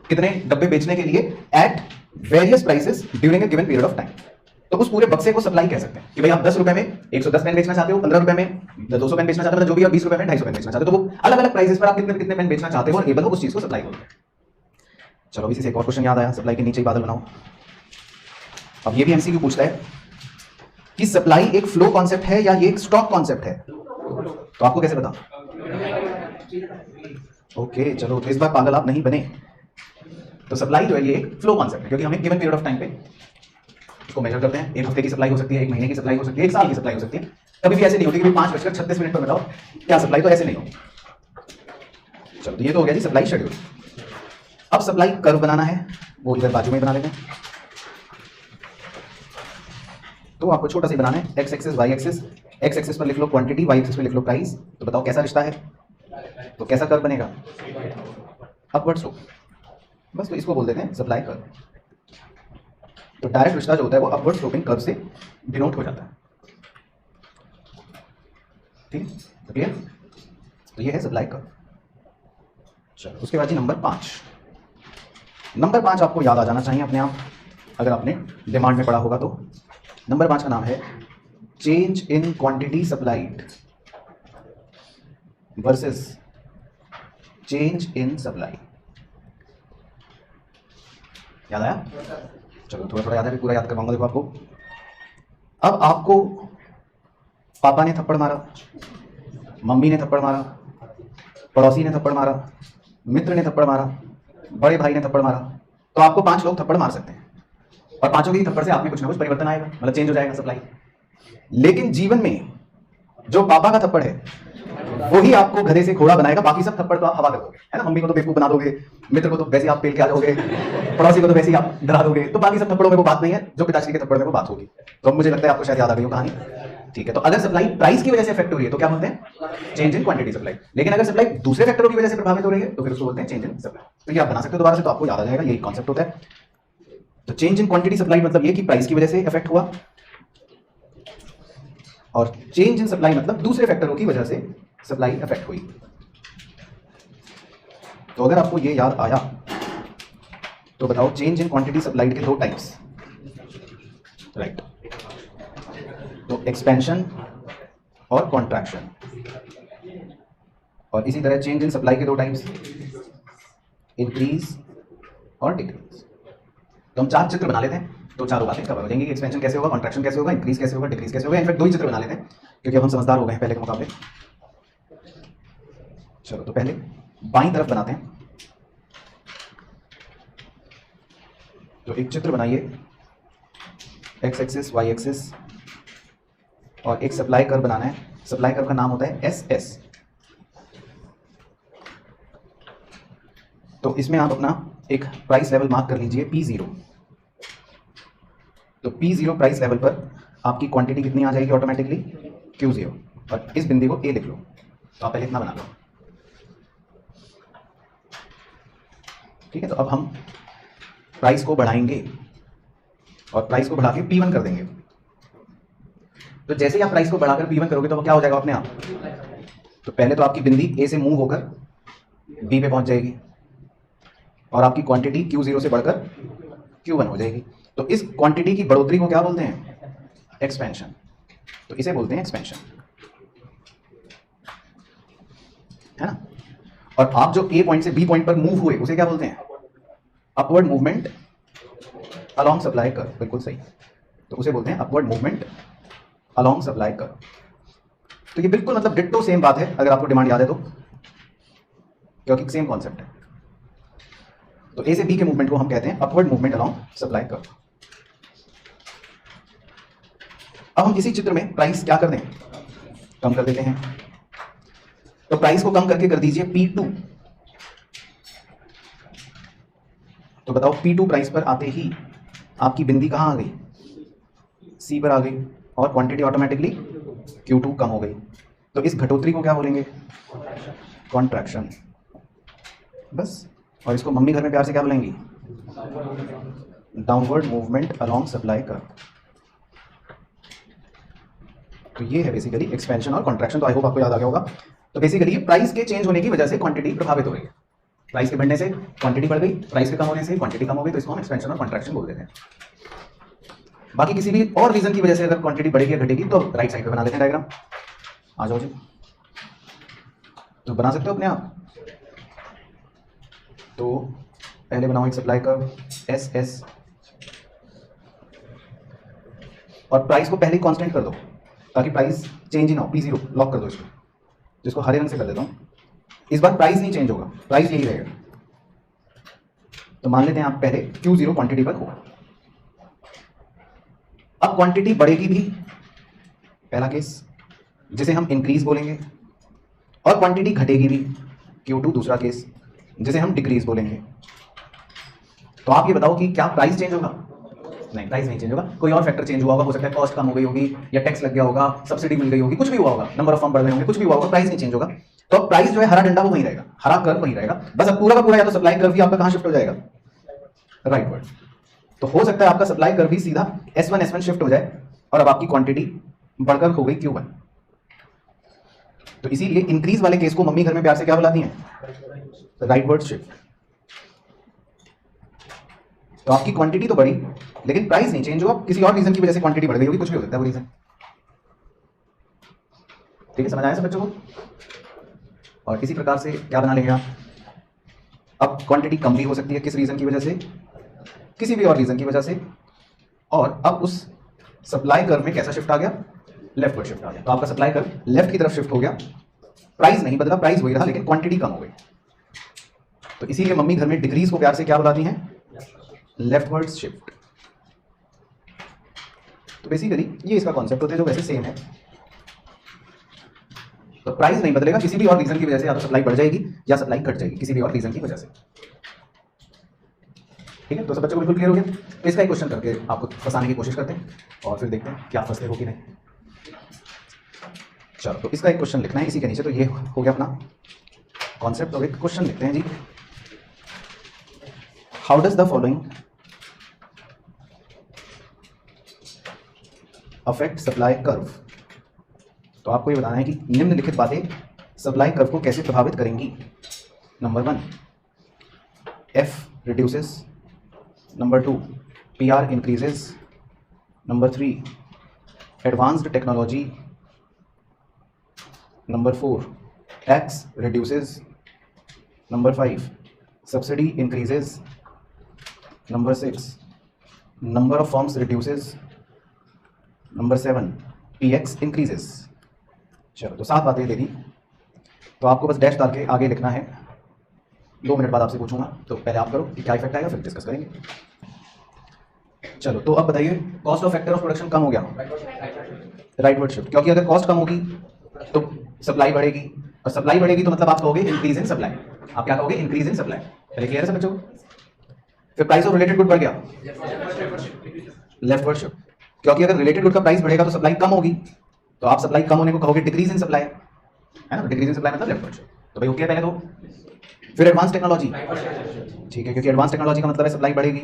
कितने डब्बे बेचने के लिए eight various prices during a given period of time. तो उस पूरे बक्से को सप्लाई कह सकते हैं कि भाई आप 10 रुपए में 110 पेन बेचना चाहते हो, 15 रुपए में 200 पेन बेचना चाहते हो, जो भी, और 20 रुपए में 250 पेन बेचना चाहते हो, तो वो अलग अलग प्राइसेस पर आप कितने कितने पेन बेचना चाहते हो और एबल हो, उस चीज को सप्लाई बोलते हैं। चलो इसी से एक और क्वेश्चन याद आया, सप्लाई के नीचे ही बादल बनाओ। अब ये भी एमसीक्यू पूछता है कि सप्लाई एक फ्लो कॉन्सेप्ट है या ये एक स्टॉक कॉन्सेप्ट है, तो आपको कैसे बताओ? ओके चलो, तो इस बार पागल आप नहीं बने। तो सप्लाई जो है ये एक फ्लो कॉन्सेप्ट है, क्योंकि हम एक गिवन पीरियड ऑफ टाइम पे इसको मेजर करते हैं। एक हफ्ते की सप्लाई हो सकती है, एक महीने की सप्लाई हो सकती है, एक साल की सप्लाई हो सकती है। कभी भी ऐसे नहीं होती कि 5:36 पर बताओ क्या सप्लाई, तो ऐसे नहीं हो। चलो तो ये तो हो गया जी सप्लाई शेड्यूल। अब सप्लाई कर्व बनाना है, वो इधर बाजू में बना लेते हैं। तो आपको छोटा सा बनाना है, X axis Y axis. X axis पर लिख लो क्वांटिटी, वाई एक्सिस पर लिख लो प्राइस। तो बताओ कैसा रिश्ता है, तो कैसा कर्व बनेगा? Upward slope. बस तो इसको बोल देते हैं सप्लाई कर्व। तो डायरेक्ट रिश्ता जो होता है वो अपवर्ड स्लोपिंग कर्व से डिनोट हो जाता है। ठीक है, क्लियर? तो ये है सप्लाई कर्व। चलो उसके बाद जी नंबर 5। नंबर 5 आपको याद आ जाना चाहिए अपने आप, अगर आपने डिमांड में पढ़ा होगा तो। नंबर 5 का नाम है change in quantity supplied versus change in supply. याद आया? चलो थोड़ा थोड़ा याद है, पूरा याद करवाऊंगा देखो आपको। अब आपको पापा ने थप्पड़ मारा, मम्मी ने थप्पड़ मारा, पड़ोसी ने थप्पड़ मारा, मित्र ने थप्पड़ मारा, बड़े भाई ने थप्पड़ मारा, तो आपको 5 लोग थप्पड़ मार सकते हैं और पांचों के थप्पड़ से आप में कुछ ना कुछ परिवर्तन आएगा, मतलब चेंज हो जाएगा सप्लाई। लेकिन जीवन में जो पापा का थप्पड़ है वही आपको गधे से घोड़ा बनाएगा, बाकी सब थप्पड़ तो आप हवा कर दोगे, है ना। मम्मी को तो बेवकूफ बना दोगे, मित्र को तो वैसे आप पेल के आ जाओगे, पड़ोसी को तो वैसे ही आप डरा दोगे, तो बाकी सब थप्पड़ों में वो बात नहीं है, जो पिताश्री के थप्पड़ में वो बात होगी। तो अब मुझे लगता है आपको शायद याद आ गई हो कहानी। ठीक है, तो अगर सप्लाई प्राइस की वजह से इफेक्ट हो रही है तो क्या बोलते हैं? Change in quantity supply. लेकिन अगर सप्लाई दूसरे फैक्टरों की वजह से प्रभावित हो रही है तो फिर उसको बोलते हैं चेंज इन सप्लाई। तो ये आप बना सकते हो दोबारा से, तो आपको याद आ जाएगा, यही कॉन्सेप्ट होता है। तो चेंज इन क्वांटिटी सप्लाई मतलब ये कि प्राइस की वजह से इफेक्ट हुआ, और चेंज इन सप्लाई मतलब दूसरे फैक्टरों की वजह से सप्लाई इफेक्ट हुई। तो अगर आपको ये याद आया तो बताओ चेंज इन क्वांटिटी सप्लाइड के 2 टाइप्स, राइट। तो एक्सपेंशन और कॉन्ट्रैक्शन। और इसी तरह चेंज इन सप्लाई के 2 टाइप्स, इंक्रीज और डिक्रीज। तो हम 4 चित्र बना लेते हैं, तो चारों बातें कवर हो जाएंगी कि एक्सपेंशन कैसे होगा, कॉन्ट्रैक्शन कैसे होगा, इंक्रीज कैसे होगा, डिक्रीज कैसे होगा। इनफैक्ट 2 ही चित्र बना लेते हैं क्योंकि अब हम समझदार हो गए हैं पहले के मुकाबले। चलो तो पहले बाईं तरफ बनाते हैं। तो एक चित्र बनाइए, एक्स एक्सिस वाई एक्सिस, और एक सप्लाई कर्व बनाना है। सप्लाई कर्व का नाम होता है एस एस। तो इसमें आप अपना एक प्राइस लेवल मार्क कर लीजिए P0। तो P0 प्राइस लेवल पर आपकी क्वांटिटी कितनी आ जाएगी ऑटोमेटिकली? Q0। और इस बिंदु को A लिख लो। तो आप पहले इतना बना लो, ठीक है। तो अब हम प्राइस को बढ़ाएंगे और प्राइस को बढ़ा के P1 कर देंगे। तो जैसे ही आप प्राइस को बढ़ाकर P1 करोगे तो वो क्या हो जाएगा अपने आप? तो पहले तो आपकी बिंदी A से मूव होकर B पे पहुंच जाएगी और आपकी क्वांटिटी Q0 से बढ़कर Q1 हो जाएगी। तो इस क्वांटिटी की बढ़ोतरी को क्या बोलते हैं? एक्सपेंशन। तो इसे बोलते हैं एक्सपेंशन, है ना। और आप जो A पॉइंट से B पॉइंट पर मूव हुए उसे क्या बोलते हैं? Upward movement along supply curve. बिल्कुल सही, तो उसे बोलते हैं upward movement along supply curve. तो ये बिल्कुल मतलब डिट्टो सेम बात है, अगर आपको डिमांड याद है तो, क्योंकि सेम कॉन्सेप्ट है। तो ए से बी के मूवमेंट को हम कहते हैं upward movement along supply curve. अब हम इसी चित्र में प्राइस क्या कर दें? कम कर देते हैं। तो प्राइस को कम करके कर दीजिए P2। तो बताओ P2 प्राइस पर आते ही आपकी बिंदी कहां आ गई? C पर आ गई और क्वांटिटी ऑटोमेटिकली Q2 कम हो गई। तो इस घटोतरी को क्या बोलेंगे? कॉन्ट्रैक्शन। बस। और इसको मम्मी घर में प्यार से क्या बोलेंगी? Downward movement along supply curve. तो ये है बेसिकली एक्सपेंशन और कॉन्ट्रैक्शन। तो आई होप आपको याद आ गया होगा। तो बेसिकली प्राइस के चेंज होने की वजह से क्वांटिटी प्रभावित हो रही है। प्राइस के बढ़ने से क्वांटिटी बढ़ गई, प्राइस के कम होने से क्वांटिटी कम हो गई, तो इसको हम एक्सपेंशन और कॉन्ट्रैक्शन बोल देते हैं। बाकी किसी भी और रीजन की वजह से अगर क्वांटिटी बढ़ेगी या घटेगी तो राइट साइड पे बना लेते हैं डायग्राम। आ जाओ जी, तो बना सकते हो अपने आप। तो पहले बनाओ एक सप्लाई कर्व एस एस, और प्राइस को पहले कांस्टेंट कर दो ताकि प्राइस चेंज ही ना हो। P0 लॉक कर दो इसको, जिसको हरे रंग से कर देता हूं। इस बार प्राइस नहीं चेंज होगा, प्राइस यही रहेगा। तो मान लेते हैं आप पहले Q0 क्वांटिटी पर होगा। अब क्वांटिटी बढ़ेगी भी, पहला केस जिसे हम इंक्रीज बोलेंगे, और क्वांटिटी घटेगी भी, Q2 दूसरा केस जिसे हम डिक्रीज बोलेंगे। तो आप ये बताओ कि क्या प्राइस चेंज होगा? नहीं, प्राइस नहीं चेंज होगा। कोई और फैक्टर चेंज हुआ होगा, हो सकता है कॉस्ट कम हो गई होगी, या टैक्स लग गया होगा, सब्सिडी मिल गई होगी, कुछ भी हुआ होगा, नंबर ऑफ फॉर्म बढ़ गए होंगे, कुछ भी हुआ होगा, प्राइस नहीं चेंज होगा। तो प्राइस जो है हरा डंडा वो वहीं रहेगा, हरा कर्व वहीं रहेगा। बस अब पूरा का पूरा या तो सप्लाई कर्व भी आपका कहां शिफ्ट हो जाएगा? राइटवर्ड। तो हो सकता है आपका सप्लाई कर्व भी सीधा S1 S1 शिफ्ट हो जाए और अब आपकी क्वांटिटी बढ़कर हो गई Q1। तो इसीलिए इंक्रीज वाले केस को मम्मी घर में प्यार से क्या बुलाती हैं? Rightward shift. तो आपकी क्वांटिटी तो बढ़ी लेकिन प्राइस नहीं चेंज हुआ, किसी और रीजन की वजह से क्वांटिटी बढ़ गई होगी, कुछ भी हो सकता है वो रीजन। ठीक है, समझ आया सब बच्चों को? और इसी प्रकार से क्या बना लेंगे आप? अब क्वांटिटी कम भी हो सकती है किस रीजन की वजह से? किसी भी और रीजन की वजह से। और अब उस सप्लाई कर्व में कैसा शिफ्ट आ गया? लेफ्टवर्ड शिफ्ट आ गया। तो आपका सप्लाई कर्व लेफ्ट की तरफ शिफ्ट हो गया, प्राइस नहीं बदला, प्राइस वही रहा लेकिन क्वांटिटी कम हो गई। तो इसीलिए मम्मी घर में डिक्रीज को प्यार से क्या बुलाती हैं? Leftward shift. तो बेसिकली ये इसका कॉन्सेप्ट होता है जो वैसे सेम है। तो प्राइस नहीं बदलेगा, किसी भी और रीजन की वजह से या तो सप्लाई बढ़ जाएगी या सप्लाई घट जाएगी, किसी भी और रीजन की वजह से। ठीक है, तो सब बच्चों को बिल्कुल क्लियर हो गया? तो इसका एक क्वेश्चन करके आपको फंसाने की कोशिश करते हैं और फिर देखते हैं क्या फंसते हो कि नहीं। चलो, तो इसका एक क्वेश्चन लिखना है इसी के नीचे। तो ये हो गया अपना कॉन्सेप्ट। और एक क्वेश्चन लिखते हैं जी, how does the following affect supply curve. तो आपको ये बताना है कि निम्नलिखित बातें सप्लाई कर्व को कैसे प्रभावित करेंगी। Number 1, F reduces. Number 2, PR increases. Number 3, advanced technology. Number 4, tax reduces. Number 5, subsidy increases. Number 6, number of forms reduces. Number 7, PX increases. चलो, तो 7 बातें दे दी। तो आपको बस डैश डाल के आगे लिखना है। 2 मिनट बाद आपसे पूछूंगा, तो पहले आप करो कि क्या इफेक्ट आएगा, फिर डिस्कस करेंगे। चलो, तो अब बताइए, cost of factor of production कम हो गया, राइटवर्ड शिफ्ट। क्योंकि अगर कॉस्ट कम होगी तो सप्लाई बढ़ेगी, और सप्लाई बढ़ेगी तो मतलब आप कहोगे इंक्रीज इन सप्लाई। आप क्या कहोगे? Increase in supply. पहले क्लियर है सब बच्चों को? फिर प्राइस ऑफ रिलेटेड गुड बढ़ गया, लेफ्टवर्ड शिफ्ट। क्योंकि अगर रिलेटेड गुड का प्राइस बढ़ेगा तो सप्लाई कम होगी, तो आप सप्लाई कम होने को कहोगे डिक्रीज इन सप्लाई, है ना? डिक्रीज इन सप्लाई मतलब लेफ्टवर्ड शिफ्ट। तो भाई ओके पहले तो। फिर एडवांस टेक्नोलॉजी, ठीक है, क्योंकि एडवांस टेक्नोलॉजी का मतलब है सप्लाई बढ़ेगी,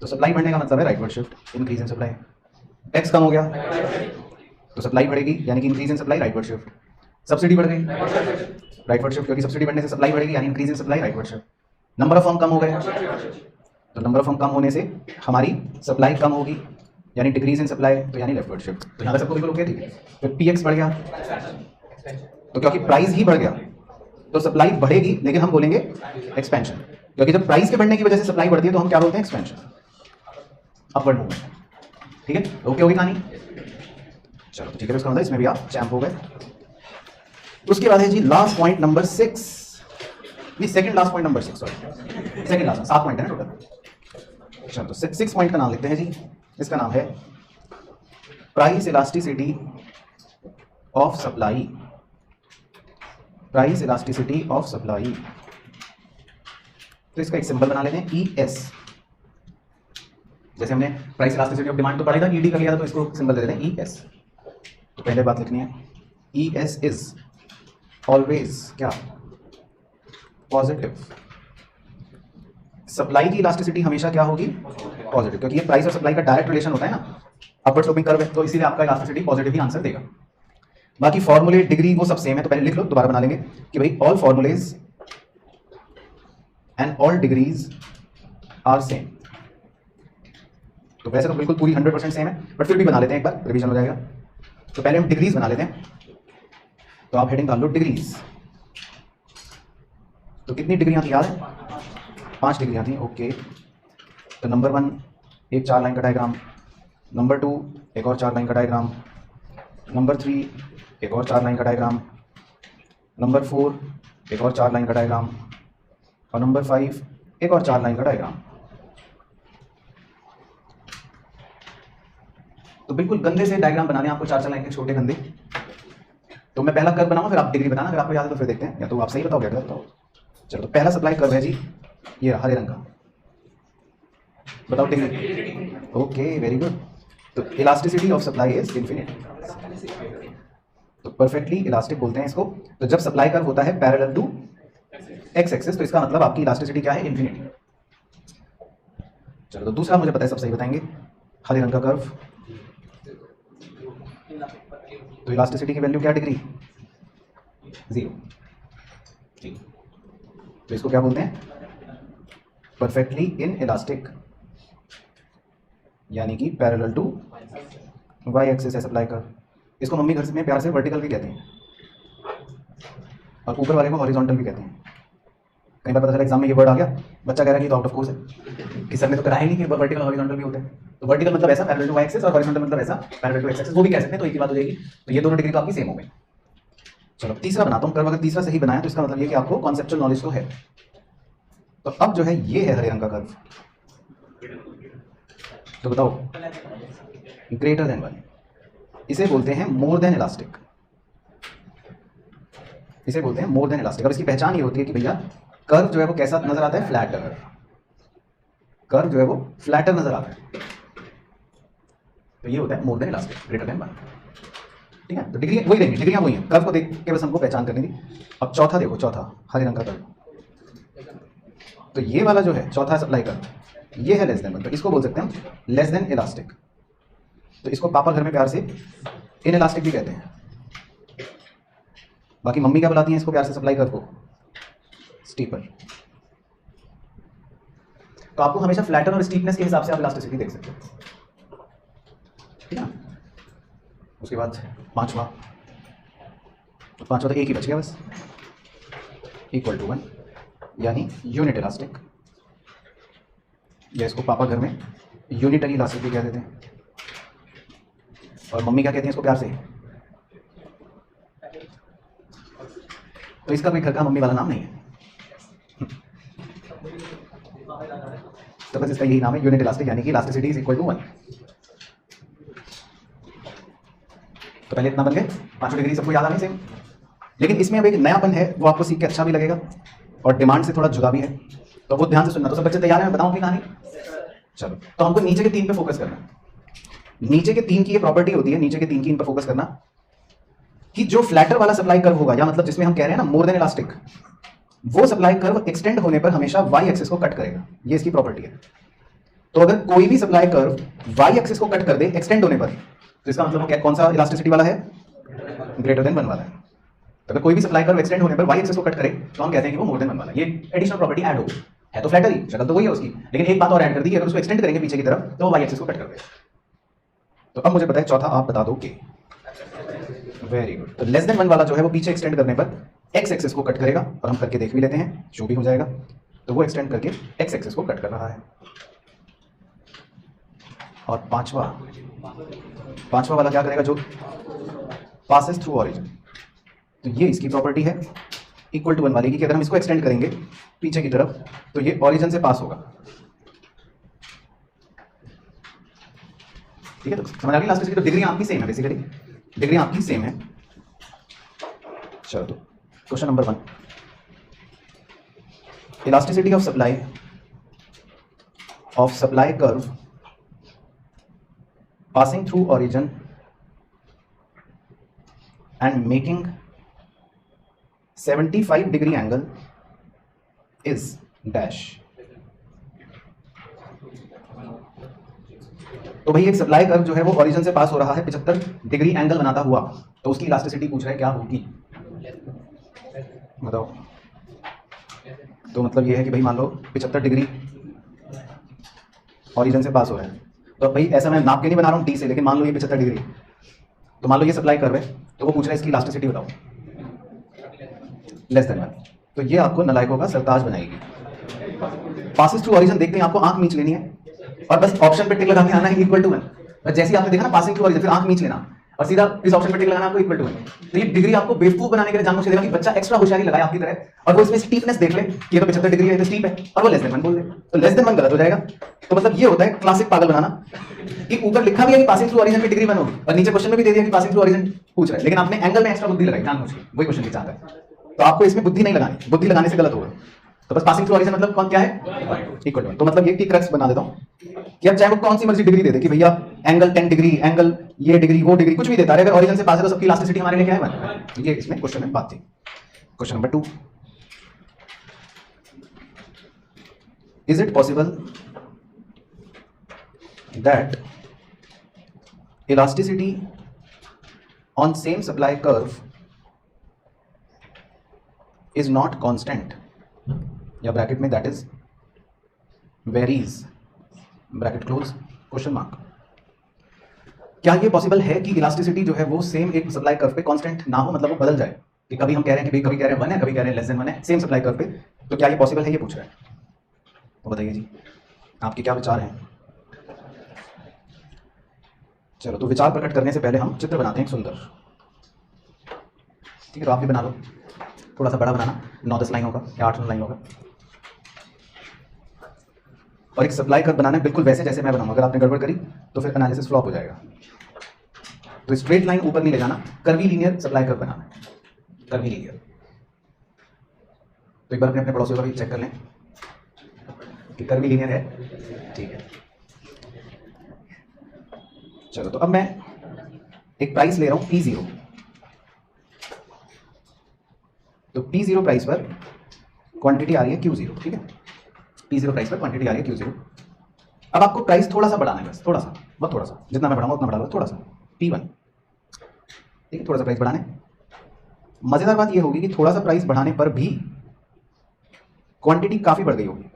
तो सप्लाई बढ़ने का मतलब है rightward shift, increase in supply. Tax कम हो गया तो सप्लाई बढ़ेगी, यानी कि increase in supply, rightward shift. Subsidy बढ़ गई, राइटवर्ड शिफ्ट, क्योंकि सब्सिडी बढ़ने से सप्लाई बढ़ेगी, यानी increase in supply, rightward shift. Number of form कम हो गए, तो नंबर ऑफ फॉर्म कम होने से हमारी सप्लाई कम होगी, यानी डिक्रीज इन सप्लाई, तो यानी लेफ्टवर्ड शिफ्ट। तो यहाँ पे सबको बिल्कुल ओके, ठीक है। फिर PX बढ़ गया, तो क्योंकि प्राइस ही बढ़ गया तो सप्लाई बढ़ेगी, लेकिन हम बोलेंगे एक्सपेंशन, क्योंकि जब प्राइस के बढ़ने की वजह से सप्लाई बढ़ती है तो हम क्या बोलते हैं? Expansion, upward movement. ठीक है, ओके होगी कहानी? चलो ठीक है, इसका मतलब इसमें भी आप चैंप हो गए। उसके बाद है जी लास्ट पॉइंट नंबर 6, नहीं second last point number 6, sorry second last, 7 point है ना टोटल। चलो, तो 6 पॉइंट का नाम लिखते हैं जी। इसका नाम है price elasticity of supply. Price elasticity of supply. तो इसका एक सिंबल बना लेते हैं ES। जैसे हमने प्राइस इलास्टिसिटी ऑफ डिमांड तो पढ़ा था, ED का लिया था, तो इसको सिंबल दे देते हैं ES। तो पहले बात लिखनी है, ES इज ऑलवेज क्या? पॉजिटिव। सप्लाई की इलास्टिसिटी हमेशा क्या होगी? पॉजिटिव, क्योंकि ये प्राइस और सप्लाई का डायरेक्ट रिलेशन होता है ना, अपवर्ड स्लोपिंग कर्व है, तो इसीलिए आपका इलास्टिसिटी पॉजिटिव ही आंसर देगा। बाकी फॉर्मूले डिग्री वो सब सेम है, तो पहले लिख लो, दोबारा बना लेंगे कि भाई all formulas and all degrees are same. तो वैसे तो बिल्कुल पूरी 100% सेम है, बट फिर भी बना लेते हैं, एक बार रिवीजन हो जाएगा। तो पहले हम डिग्रीज बना लेते हैं, तो आप हेडिंग डाल लो डिग्रीज। तो कितनी डिग्रियां थी याद है? 5 डिग्रियां थी, ओके। तो नंबर 1 एक 4 लाइन का डायग्राम, नंबर 2 एक और 4 लाइन का डायग्राम, नंबर 3 एक और 4 लाइन का डायग्राम, नंबर 4 एक और 4 लाइन का डायग्राम, और नंबर 5 एक और 4 लाइन का डायग्राम। तो बिल्कुल गंदे से डायग्राम बनाने आपको 4-4 लाइन के छोटे गंदे। तो मैं पहला कर्व बनाऊंगा, फिर आप डिग्री बताना, अगर आपको याद है तो फिर देखते हैं, या तो आप सही बताओगे या बताओ। चलो, तो पहला सप्लाई कर्व है जी, ये हरे रंग का, बताओ डिग्री। Okay, very good. तो elasticity of supply is infinite, तो परफेक्टली इलास्टिक बोलते हैं इसको। तो जब सप्लाई कर्व होता है पैरेलल टू एक्स एक्सिस, तो इसका मतलब आपकी इलास्टिसिटी क्या है? इन्फिनिटी। चलो, तो दूसरा मुझे पता है, सब सही बताएंगे। हरे रंग का कर्व, तो इलास्टिसिटी की वैल्यू क्या? डिग्री 0। तो इसको क्या बोलते हैं? परफेक्टली इन इलास्टिक, यानी कि पैरेलल टू वाई एक्सिस है सप्लाई कर्व। इसको मम्मी घर में प्यार से वर्टिकल भी कहते हैं, और ऊपर वाले को हॉरिजॉन्टल भी कहते हैं। कई बार पता चला एग्जाम में ये वर्ड आ गया, बच्चा कह रहा है कि तो आउट ऑफ कोर्स है, कि सर ने तो कराया ही नहीं कि वर्टिकल हॉरिजॉन्टल भी होते हैं। तो वर्टिकल मतलब ऐसा पैरेलल टू वाई एक्सिस, और हॉरिजॉन्टल मतलब ऐसा पैरेलल टू एक्स एक्सिस, वो भी कह सकते हैं, तो एक ही बात हो जाएगी। तो ये दोनों डिग्री तो आपकी सेम हो गई। चलो, तीसरा बनाता हूँ कर्व। अगर तीसरा सही बनाया तो इसका मतलब ये कि आपको कॉन्सेप्चुअल नॉलेज तो है। तो अब जो है ये है हरे रंग का कर्व, तो बताओ ग्रेटर देन 1, इसे बोलते हैं मोर देन इलास्टिक, इसे बोलते हैं मोर देन इलास्टिक। अब इसकी पहचान ये होती है कि भैया कर्व जो है वो कैसा नजर आता है? फ्लैटर। कर्व जो है वो फ्लैटर नजर आता है, तो ये होता है more than elastic, greater than 1। ठीक है, तो डिग्री वही रहेंगी, डिग्रियां वही हैं, कर्व को देख के बस हमको पहचान करनी थी। अब चौथा देखो, चौथा हरे रंग का कर्व, तो ये वाला जो है चौथा सप्लाई कर्व, ये है लेस देन 1, तो इसको बोल सकते हैं हम लेस देन इलास्टिक। तो इसको पापा घर में प्यार से इन इलास्टिक भी कहते हैं, बाकी मम्मी क्या बुलाती हैं इसको प्यार से सप्लाई कर्व को? स्टीपर। तो आपको हमेशा फ्लैटर और स्टीपनेस के हिसाब से आप इलास्टिसिटी देख सकते हो, ठीक है। उसके बाद पांचवा, तो पांचवा तो एक ही बच गया बस, इक्वल टू 1, यानी यूनिट इलास्टिक, या इसको पापा घर में यूनिटरी इलास्टिक भी कह देते हैं, और मम्मी क्या कहती हैं इसको प्यार से? तो इसका कोई घर का मम्मी वाला नाम नहीं है, तो बस इसका यही नाम है यूनिट इलास्टिक, यानी कि इलास्टिसिटी इज इक्वल टू 1। तो पहले इतना बन गए, 5 डिग्री सबको याद आ गई सेम। लेकिन इसमें अब एक नयापन है, वो आपको सीख के अच्छा भी लगेगा और डिमांड से थोड़ा जुदा भी है, तो वो ध्यान से सुनना। तो सब बच्चे तैयार हैं? मैं बताऊं अपनी कहानी? चलो, तो हमको नीचे के 3 पे फोकस करना है। नीचे के 3 की ये प्रॉपर्टी होती है, नीचे के 3 की इन पर फोकस करना, कि जो फ्लैटर वाला सप्लाई कर्व होगा, या मतलब जिसमें हम कह रहे हैं ना मोर देन इलास्टिक, वो सप्लाई कर्व एक्सटेंड होने पर हमेशा वाई एक्सिस को कट करेगा, ये इसकी प्रॉपर्टी है। तो अगर कोई भी सप्लाई कर्व वाई एक्सिस को कट कर दे एक्सटेंड होने पर, तो इसका मतलब क्या, कौन सा इलास्टिसिटी वाला है? ग्रेटर देन 1 वाला है। तो अगर कोई भी सप्लाई कर्व एक्सटेंड होने पर वाई एक्सिस को कट करे, तो हम कहते हैं कि वो मोर देन 1 वाला है। ये एडिशनल प्रॉपर्टी ऐड हो गई है, तो फ्लैटर ही शक्ल तो वही है उसकी, लेकिन एक बात और ऐड कर दी कि अगर उसको एक्सटेंड करेंगे पीछे की तरफ तो वो वाई एक्सिस को कट कर देगा। तो अब मुझे पता है चौथा आप बता दो कि, वेरी गुड। तो लेस देन 1 वाला जो है वो पीछे एक्सटेंड करने पर एक्स एक्सिस को कट करेगा, और हम करके देख भी लेते हैं, शो भी हो जाएगा। तो वो एक्सटेंड करके एक्स एक्सिस को कट कर रहा है। और पांचवा वाला क्या करेगा? जो पासेस थ्रू ऑरिजिन, तो ये इसकी प्रॉपर्टी है इक्वल टू 1 वाले की, कि अगर हम इसको एक्सटेंड करेंगे पीछे की तरफ तो ये ऑरिजिन से पास होगा। ठीक है, तो समझ आ गई लास्ट की? तो डिग्री आपकी सेम है, बेसिकली डिग्री आपकी सेम है। चलो, तो question number 1, elasticity of supply curve passing through origin and making 75 degree angle is dash। तो भाई एक सप्लाई कर्व जो है वो ओरिजिन से पास हो रहा है 75 डिग्री एंगल बनाता हुआ, तो उसकी इलास्टिसिटी पूछ रहा है क्या होगी, बताओ। तो मतलब ये है कि भाई मान लो 75 डिग्री ओरिजिन से पास हो रहा है, तो भाई ऐसा मैं नाप के नहीं बना रहा हूँ टी से, लेकिन मान लो ये 75 डिग्री, तो मान लो ये सप्लाई कर्व है, तो वो पूछ रहा है इसकी इलास्टिसिटी बताओ, लेस देन 1। तो ये आपको नलायकों का सरताज बनाएगी। पासिस थ्रू ओरिजिन देखते हैं, आपको आंख मींच लेनी है और बस ऑप्शन पे टिक लगा के आना है इक्वल टू 1। बस जैसे ही आपने देखा ना पासिंग थ्रू ओरिजिन, फिर आंख मींच लेना और सीधा इस ऑप्शन पे टिक लगाना आपको इक्वल टू 1। तो ये डिग्री आपको बेवकूफ बनाने के लिए जानबूझ के देगा कि बच्चा एक्स्ट्रा होशियारी लगाए आपकी तरह, और वो इसमें स्टीपनेस देख ले कि ये तो 75 डिग्री है, तो स्टीप है, और वो लेस देन 1 बोल दे, तो लेस देन 1 गलत हो जाएगा। तो मतलब ये होता है क्लासिक पागल बनाना कि ऊपर लिखा भी है कि पासिंग थ्रू ओरिजिन पे डिग्री 1 होगी और नीचे क्वेश्चन में भी दे दिया कि पासिंग थ्रू ओरिजिन पूछ रहा है, लेकिन आपने एंगल में एक्स्ट्रा बुद्धि लगाई जानबूझ के, वही क्वेश्चन लिखा है। तो आपको इसमें बुद्धि नहीं लगानी, बुद्धि लगाने से गलत होगा। तो बस पासिंग थ्रू ओरिजिन मतलब कौन क्या है, इक्वल टू। तो मतलब ये की क्रक्स बना देता हूं कि अब चाहे वो कौन सी मर्जी डिग्री दे दे कि भैया एंगल 10 डिग्री, एंगल ये डिग्री वो डिग्री, कुछ भी देता है, अगर ओरिजिन से पास है तो सबकी इलास्टिसिटी हमारे लिए क्या है 1। ये इसमें क्वेश्चन में बात थी। Question number 2, is it possible that elasticity on same supply curve is not constant, या ब्रैकेट में that is varies, bracket close, question mark. क्या ये पॉसिबल है कि इलास्टिसिटी जो है वो सेम एक सप्लाई कर्व पे कांस्टेंट ना हो, मतलब वो बदल जाए, कि कभी हम कह रहे हैं कि भाई कभी कह रहे हैं 1 है, कभी कह रहे हैं लेस देन 1 है, सेम सप्लाई कर्व पे, तो क्या ये पॉसिबल है, ये पूछ रहा है। तो बताइए जी आपके क्या विचार हैं। चलो तो विचार प्रकट करने से पहले हम चित्र बनाते हैं एक सुंदर, ठीक है। तो आप भी बना लो, थोड़ा सा बड़ा बनाना, 9-10 लाइनों का या 8-9 लाइनों का, और एक सप्लाई कर्व बनाना है बिल्कुल वैसे जैसे मैं बनाऊंगा। अगर आपने गड़बड़ करी तो फिर एनालिसिस फ्लॉप हो जाएगा। तो स्ट्रेट लाइन ऊपर नहीं ले जाना, कर्वी लीनियर सप्लाई कर्व बनाना है, कर्वी लीनियर। तो एक बार अपने पड़ोसियों का भी चेक कर लें कि कर्वी लीनियर है, ठीक है। चलो तो अब मैं एक प्राइस ले रहा हूं P0, तो P0 प्राइस पर क्वांटिटी आ रही है Q0, ठीक है। P0 प्राइस पर क्वांटिटी आ रही है Q0। अब आपको प्राइस थोड़ा सा बढ़ाना है, बस थोड़ा सा, बहुत थोड़ा सा, जितना मैं बढ़ाऊंगा उतना बढ़ा लो, थोड़ा सा P1, ठीक है, थोड़ा सा प्राइस बढ़ाने। मजेदार बात ये होगी कि थोड़ा सा प्राइस बढ़ाने पर भी क्वांटिटी काफी बढ़ गई होगी।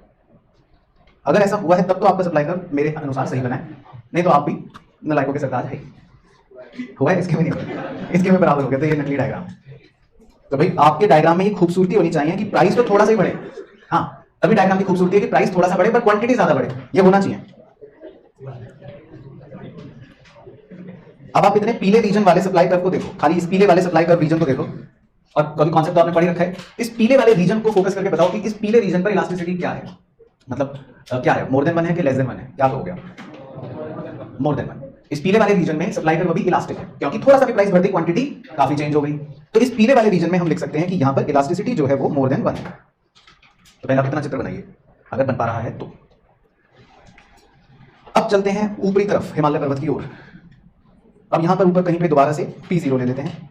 अगर ऐसा हुआ है तब तो आपका सप्लाई कर्व मेरे अनुसार सही बना है, नहीं तो आप भी नलायकों के सरताज है। हुआ है, इसके में नहीं, इसके में बराबर हो गया, तो ये नकली डायग्राम है। तो भाई आपके डायग्राम में ये खूबसूरती होनी चाहिए कि प्राइस तो थोड़ा सा ही बढ़े, हाँ तभी डायग्राम की खूबसूरती है कि प्राइस थोड़ा सा बढ़े पर क्वांटिटी ज्यादा बढ़े, ये होना चाहिए। अब आप इतने पीले रीजन वाले सप्लाई कर्व को देखो, खाली इस पीले वाले सप्लाई कर्व रीजन को देखो, और कभी कॉन्सेप्ट आपने पढ़ी रखा है, इस पीले वाले रीजन को फोकस करके बताओ कि इस पीले रीजन पर इलास्टिसिटी क्या है, मतलब क्या है, मोर देन 1 है कि लेस देन 1 है, क्या हो गया, मोर देन 1। इस पीले वाले रीजन में सप्लाई कर्व भी इलास्टिक है, क्योंकि थोड़ा सा भी प्राइस बढ़ती क्वांटिटी काफी चेंज हो गई। तो इस पीले वाले रीजन में हम लिख सकते हैं कि यहां पर इलास्टिसिटी जो है वो मोर देन 1 है। तो पहले आप इतना चित्र बनाइए अगर बन पा रहा है तो। अब चलते हैं ऊपरी तरफ हिमालय पर्वत की ओर। अब यहां पर ऊपर कहीं पे दोबारा से P0 ले लेते हैं,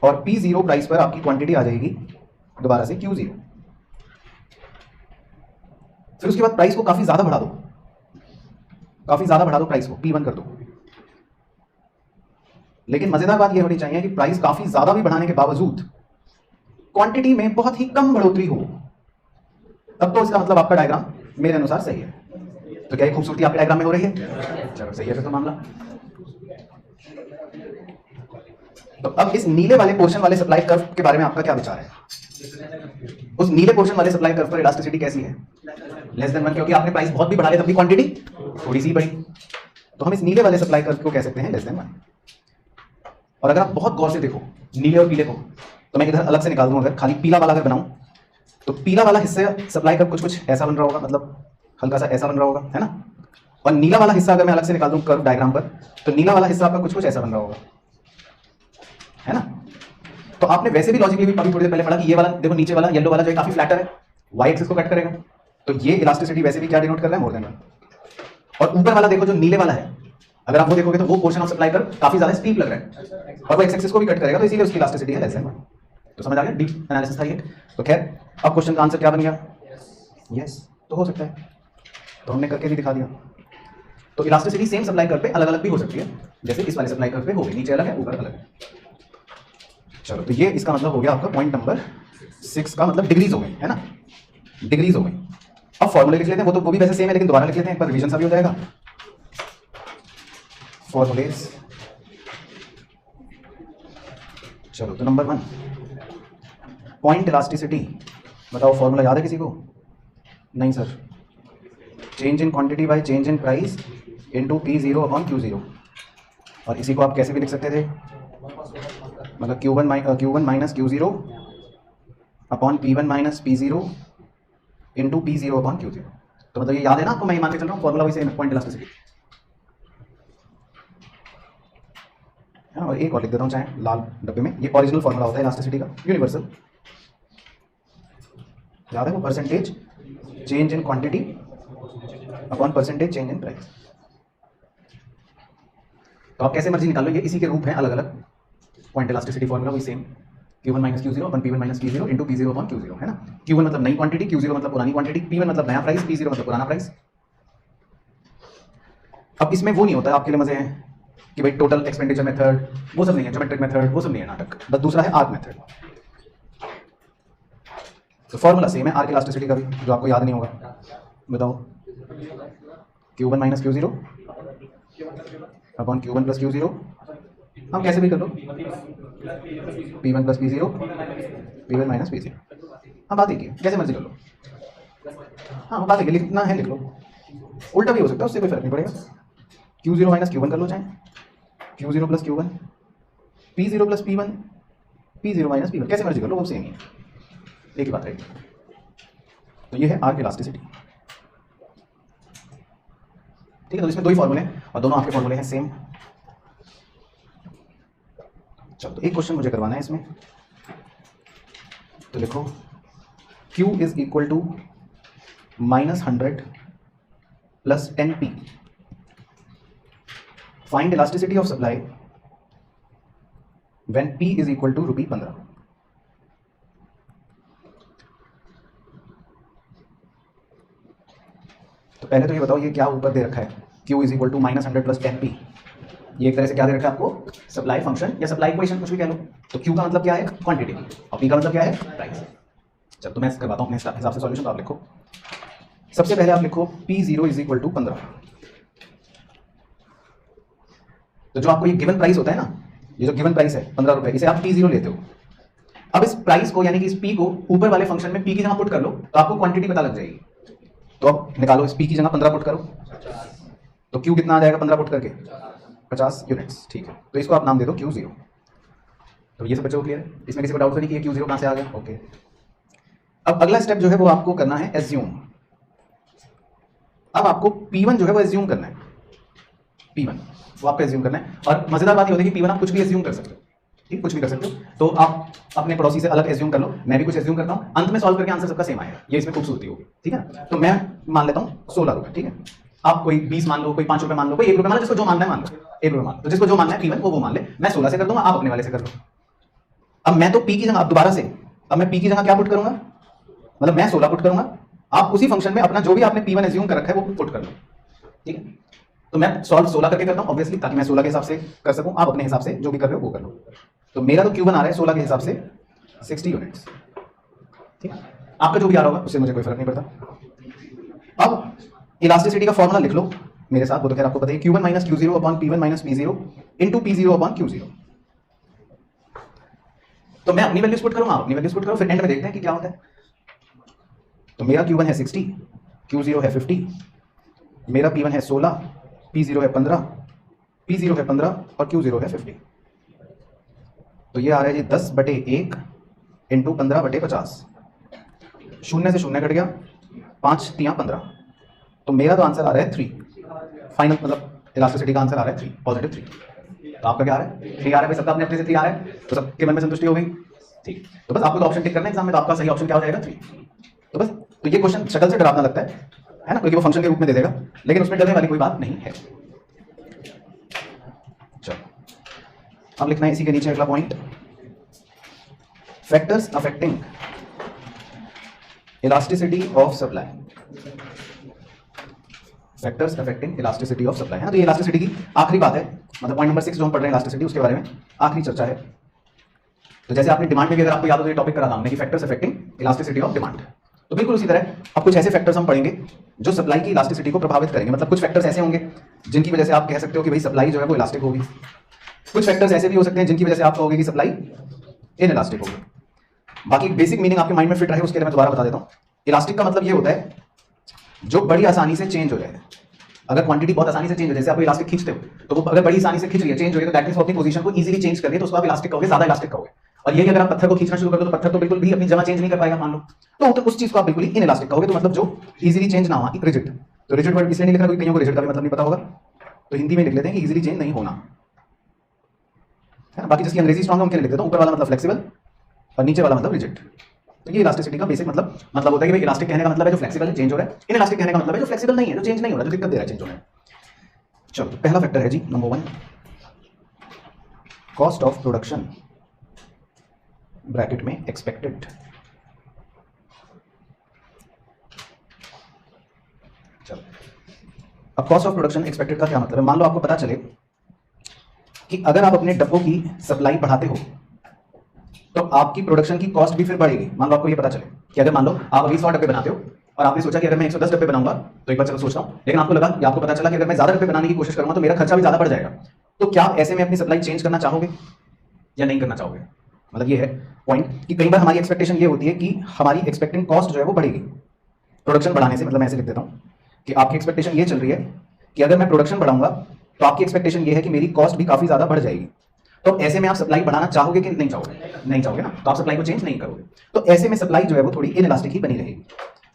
और P0 प्राइस पर आपकी क्वांटिटी आ जाएगी दोबारा से Q0। फिर उसके बाद प्राइस को काफी ज्यादा बढ़ा दो, काफी ज्यादा बढ़ा दो प्राइस को, P1 कर दो। लेकिन मजेदार बात यह होनी चाहिए कि प्राइस काफी ज्यादा भी बढ़ाने के बावजूद क्वांटिटी में बहुत ही कम बढ़ोतरी हो, तब तो इसका मतलब आपका डायग्राम मेरे अनुसार सही है। तो क्या ये खूबसूरती आपके डायग्राम में हो रही है? चलो सही है फिर तो मामला। तो अब इस नीले वाले पोर्शन वाले सप्लाई कर्व के बारे में आपका क्या विचार है? उस नीले पोर्शन वाले सप्लाई कर्व पर इलास्टिसिटी कैसी है? लेस देन 1, क्योंकि आपने प्राइस बहुत भी बढ़ा लिया तब भी क्वांटिटी थोड़ी सी बढ़ी। तो हम इस नीले वाले सप्लाई कर्व को कह सकते हैं लेस देन 1। और अगर आप बहुत गौर से देखो नीले और पीले को, तो मैं इधर अलग से निकाल दूं, अगर खाली पीला वाला अगर बनाऊं तो पीला वाला हिस्सा सप्लाई कर्व कुछ कुछ ऐसा बन रहा होगा, मतलब हल्का सा ऐसा बन रहा होगा, है ना। और नीला वाला हिस्सा अगर मैं अलग से निकाल दूं कर्व डायग्राम पर, तो नीला वाला हिस्सा आपका कुछ कुछ ऐसा बन रहा होगा, है ना। तो आपने वैसे भी लॉजिकली भी अभी थोड़ी देर पहले पढ़ा कि ये वाला देखो, नीचे वाला येलो वाला जो है काफी फ्लैटर है, वाई एक्सिस को कट करेगा, तो ये इलास्टिसिटी वैसे भी क्या डिनोट कर रहा है, मोर देन 1। और ऊपर वाला देखो जो नीले वाला है, अगर आप वो देखोगे तो वो पोर्शन ऑफ सप्लाई कर्व काफी ज्यादा स्टीप लग रहा है और वो एक्स एक्सिस को भी कट करेगा, तो इसीलिए उसकी इलास्टिसिटी है लेस देन 1। तो समझ आ गया, डीप एनालिसिस था ये। तो खैर अब क्वेश्चन का आंसर क्या बन गया? यस तो हो सकता है, तो हमने करके भी दिखा दिया। तो इलास्टिसिटी सेम सप्लाई कर्व पे अलग अलग भी हो सकती है, जैसे इस वाले सप्लाई कर्व पे हो गई, नीचे अलग है ऊपर अलग है। चलो तो ये इसका मतलब हो गया आपका पॉइंट नंबर 6 का मतलब डिग्रीज हो गई, है ना, डिग्रीज हो गई। अब फॉर्मूले लिख लेते हैं, वो भी वैसे सेम है लेकिन दोबारा लिख लेते हैं, एक बार रिवीजन सा भी हो जाएगा। फॉर्मूलेज, चलो तो नंबर 1 पॉइंट इलास्टिसिटी, बताओ फॉर्मूला याद है किसी को? नहीं sir, change in quantity by change in price into P0 upon Q0। और इसी को आप कैसे भी लिख सकते थे, मतलब Q1 minus Q0 upon P1 minus P0 into P0 upon Q0। तो मतलब ये याद है ना आपको, मैं मान के चल रहा हूँ फॉर्मूला वही सेम है, पॉइंट इलास्टिसिटी। और एक और लिख देता हूँ चाहे लाल डब्बे में, ये ओरिजिनल फॉर्मूला होता है इलास्टिसिटी का, यूनिवर्सल, याद है वो, percentage change in quantity upon percentage change in price. तो आप कैसे मर्जी निकाल लो, ये इसी के रूप हैं अलग अलग। पॉइंट इलास्टिसिटी फॉर्मूला वही सेम, Q1 माइनस Q0 अपन P1 minus P0 into P0 upon Q0, है ना। Q1 मतलब नई क्वांटिटी, Q0 मतलब पुरानी क्वांटिटी, P1 मतलब नया प्राइस, P0 मतलब पुराना प्राइस। अब इसमें वो नहीं होता है, आपके लिए मजे हैं कि भाई टोटल एक्सपेंडिचर मेथड, वो सब नहीं है, ज्योमेट्रिक मेथड वो सब नहीं है नाटक, बस दूसरा है आर्क मेथड। तो फॉर्मूला सेम है आर्क इलास्टिसिटी का भी, जो आपको याद नहीं होगा, बताओ। Q1 minus Q0 upon Q1 plus Q0, हम कैसे भी कर लो, P1 plus P0, P1 minus P0, हाँ बात एक ही है, जैसे मर्जी कर लो। हाँ बात एक ही, लिखना है लिख लो, उल्टा भी हो सकता है, उससे कोई फर्क नहीं पड़ेगा। Q0 माइनस Q1 कर लो चाहे, Q0 plus Q1, P0 plus P1, P0 minus P1, कैसे मर्जी कर लो, वो सेम ही है, एक ही बात रहेगी। तो ये है आर्क इलास्टिसिटी, ठीक है। तो इसमें दो ही फॉर्मूले हैं और दोनों आपके फॉर्मूले हैं सेम। चलो तो एक क्वेश्चन मुझे करवाना है इसमें, तो लिखो Q is equal to -100 plus 10P, find elasticity of supply when P is equal to ₹15। तो पहले तो ये बताओ, ये क्या ऊपर दे रखा है, Q is equal to -100 plus 10P, ये एक तरह से क्या दे रखा है आपको, सप्लाई फंक्शन या सप्लाई इक्वेशन, कुछ भी कह लो। तो Q का मतलब क्या है, क्वांटिटी, और P का मतलब क्या है, प्राइस। चल तो मैं करवाता हूँ अपने हिसाब से सॉल्यूशन। तो आप लिखो, सबसे पहले आप लिखो P0 इज इक्वल टू 15। तो जो आपको ये गिवन प्राइस होता है ना, ये जो गिवन प्राइस है 15 रुपए, इसे आप P0 लेते हो। अब इस प्राइस को यानी कि इस P को ऊपर वाले फंक्शन में P की जगह पुट कर लो, तो आपको क्वांटिटी पता लग जाएगी। तो अब निकालो, इस P की जगह 15 पुट करो, तो Q कितना आ जाएगा 15 पुट करके, 50 यूनिट्स, ठीक है। तो इसको आप नाम दे दो Q0। तो ये सब बच्चों को क्लियर है, इसमें किसी को डाउट तो नहीं कि ये Q0 कहाँ से आ गया, ओके। अब अगला स्टेप जो है वो आपको करना है एज्यूम। अब आपको P1 जो है वो एज्यूम करना है, P1 वो आपको एज्यूम करना है। और मजेदार बात ये होती है कि P1 आप कुछ भी एज्यूम कर सकते हो, ठीक, कुछ भी कर सकते हो। तो आप अपने पड़ोसी से अलग एज्यूम कर लो, मैं भी कुछ एज्यूम करता हूं, अंत में सॉल्व करके आंसर सबका सेम आएगा, ये इसमें खूबसूरती होगी, ठीक है। तो मैं मान लेता हूं 16 रुपए, ठीक है। आप कोई 20 मान लो, कोई 5 रुपए मान लो, कोई 1 रुपए मान लो, जिसको जो मानना है मान लो, 1 रुपए मान लो। तो जिसको जो मानना है P1 वो मान ले, मैं 16 से कर दूंगा, आप अपने वाले से कर लो। अब मैं तो P की जगह, अब दोबारा से, अब मैं P की जगह क्या पुट करूंगा, मतलब मैं 16 पुट करूंगा, आप उसी फंक्शन में अपना जो भी आपने P1 एज्यूम कर रखा है वो पुट कर लो, ठीक है। तो मैं सॉल्व 16 करके करता हूं ऑब्वियसली, ताकि मैं 16 के हिसाब से कर सकूं, आप अपने हिसाब से जो भी कर रहे हो वो कर लो। तो मेरा तो Q1 आ रहा है 16 के हिसाब से 60 यूनिट्स, ठीक है। आपका जो भी आ रहा होगा उससे मुझे कोई फर्क नहीं पड़ता। अब इलास्टिसिटी का फॉर्मूला लिख लो मेरे साथ, वो तो खैर आपको पता है, Q1 minus Q0 upon P1 minus P0 into P0 upon Q0। तो मैं अपनी वैल्यूज पुट करूंगा, आप अपनी वैल्यूज पुट करो, फिर एंड में देखते हैं कि क्या होता है। तो मेरा Q1 है 60, Q0 है 50, मेरा P1 है 16, P0 है 15, P0 है 15 और Q0 है 50। तो ये आ रहा है जी 10/1 इंटू 15/50, शून्य से शून्य कट गया, 5 3 15। तो मेरा तो आंसर आ रहा है 3 फाइनल, मतलब इलास्टिसिटी का आंसर आ रहा है 3, पॉजिटिव 3। तो आपका क्या आ रहा है, 3 आ रहा है, सबका अपने अपने से 3 आ रहा है, तो सबके मन में संतुष्टि हो गई, ठीक। तो बस आपको तो ऑप्शन टिक करना है एग्जाम में, तो आपका सही ऑप्शन क्या हो जाएगा 3। तो बस, तो ये क्वेश्चन शक्ल से डरावना लगता है ना, क्योंकि वो फंक्शन के रूप में दे देगा, लेकिन उसमें डरने वाली कोई बात नहीं है। चलो अब लिखना है इसी के नीचे अगला point, factors affecting elasticity of supply. Factors affecting elasticity of supply है ना। तो ये इलास्टिसिटी की आखिरी बात है, मतलब पॉइंट नंबर 6 जो हम पढ़ रहे हैं इलास्टिसिटी, उसके बारे में आखिरी चर्चा है। तो जैसे आपने डिमांड में भी अगर आपको याद हो तो ये टॉपिक करा था हमने कि factors affecting elasticity of demand, तो बिल्कुल उसी तरह अब कुछ ऐसे फैक्टर्स हम पढ़ेंगे जो सप्लाई की इलास्टिसिटी को प्रभावित करेंगे। मतलब कुछ फैक्टर्स ऐसे होंगे जिनकी वजह से आप कह सकते हो कि भाई सप्लाई जो है वो इलास्टिक होगी। कुछ फैक्टर्स ऐसे भी हो सकते हैं जिनकी वजह से आप कहोगे कि सप्लाई इनइलास्टिक होगी। बाकी बेसिक मीनिंग आपके माइंड में फिट रहे उसके लिए मैं दोबारा बता देता हूँ। इलास्टिक का मतलब ये होता है जो बड़ी आसानी से चेंज हो जाए। अगर क्वांटिटी बहुत आसानी से चेंज हो, जैसे आप इलास्टिक खींचते हो तो वो अगर बड़ी आसानी से खींच रही है, चेंज हो रही है, तो दैट मींस वो अपनी पोजीशन को इजीली चेंज कर रही है, तो उसको आप इलास्टिक कहोगे, ज्यादा इलास्टिक कहोगे। और ये कि अगर आप पत्थर को खींचना शुरू कर दो तो पत्थर तो बिल्कुल भी अपनी जगह चेंज नहीं कर पाएगा मान लो, तो उस चीज को आप बिल्कुल ही इनइलास्टिक कहोगे। तो मतलब जो इजीली चेंज ना हो, रिजिड। तो रिजिड वर्ड इसलिए नहीं लिख रहा क्योंकि कईयों को रिजिड का भी मतलब नहीं पता होगा, तो हिंदी में लिख लेते हैं कि इजीली चेंज नहीं होना है ना। बाकी जिसकी अंग्रेजी स्ट्रॉन्ग है उनके लिए लिख देता हूं, ऊपर वाला मतलब फ्लेक्सिबल और नीचे वाला मतलब रिजिड। तो ये इलास्टिसिटी का बेसिक मतलब होता है कि भाई इलास्टिक कहने का मतलब है जो फ्लेक्सिबल है, चेंज हो रहा है। इनइलास्टिक कहने का मतलब है जो फ्लेक्सिबल नहीं है, जो चेंज नहीं हो रहा, जो दिक्कत दे रहा है चेंज होने में। चलो पहला फैक्टर है जी number 1, cost of production bracket में एक्सपेक्टेड। चलो अब कॉस्ट ऑफ प्रोडक्शन एक्सपेक्टेड का क्या मतलब है। मान लो आपको पता चले कि अगर आप अपने डब्बों की सप्लाई बढ़ाते हो तो आपकी प्रोडक्शन की कॉस्ट भी फिर बढ़ेगी। मान लो आपको ये पता चले कि अगर मान लो आप अभी 100 डब्बे बनाते हो और आपने सोचा कि अगर मैं 110 डब्बे बनाऊंगा तो एक बार चलो सोच रहा हूं, लेकिन आपको लगा या आपको पता चला कि अगर मैं ज्यादा डब्बे बनाने की कोशिश करूंगा तो मेरा खर्चा भी ज्यादा बढ़ जाएगा। तो क्या आप ऐसे में अपनी सप्लाई चेंज करना चाहोगे या नहीं करना चाहोगे? मतलब ये है पॉइंट कि कई बार हमारी एक्सपेक्टेशन ये होती है कि हमारी एक्सपेक्टिंग कॉस्ट जो है वो बढ़ेगी प्रोडक्शन बढ़ाने से। मतलब मैं ऐसे लिख देता हूं कि आपकी एक्सपेक्टेशन ये चल रही है कि अगर मैं प्रोडक्शन बढ़ाऊंगा तो आपकी एक्सपेक्टेशन ये है कि मेरी कॉस्ट भी काफी ज्यादा बढ़ जाएगी। तो ऐसे में आप सप्लाई बढ़ाना चाहोगे कि नहीं चाहोगे? नहीं चाहोगे ना, तो आप सप्लाई को चेंज नहीं करोगे। तो ऐसे में सप्लाई जो है वो थोड़ी इनइलास्टिक ही बनी रहेगी,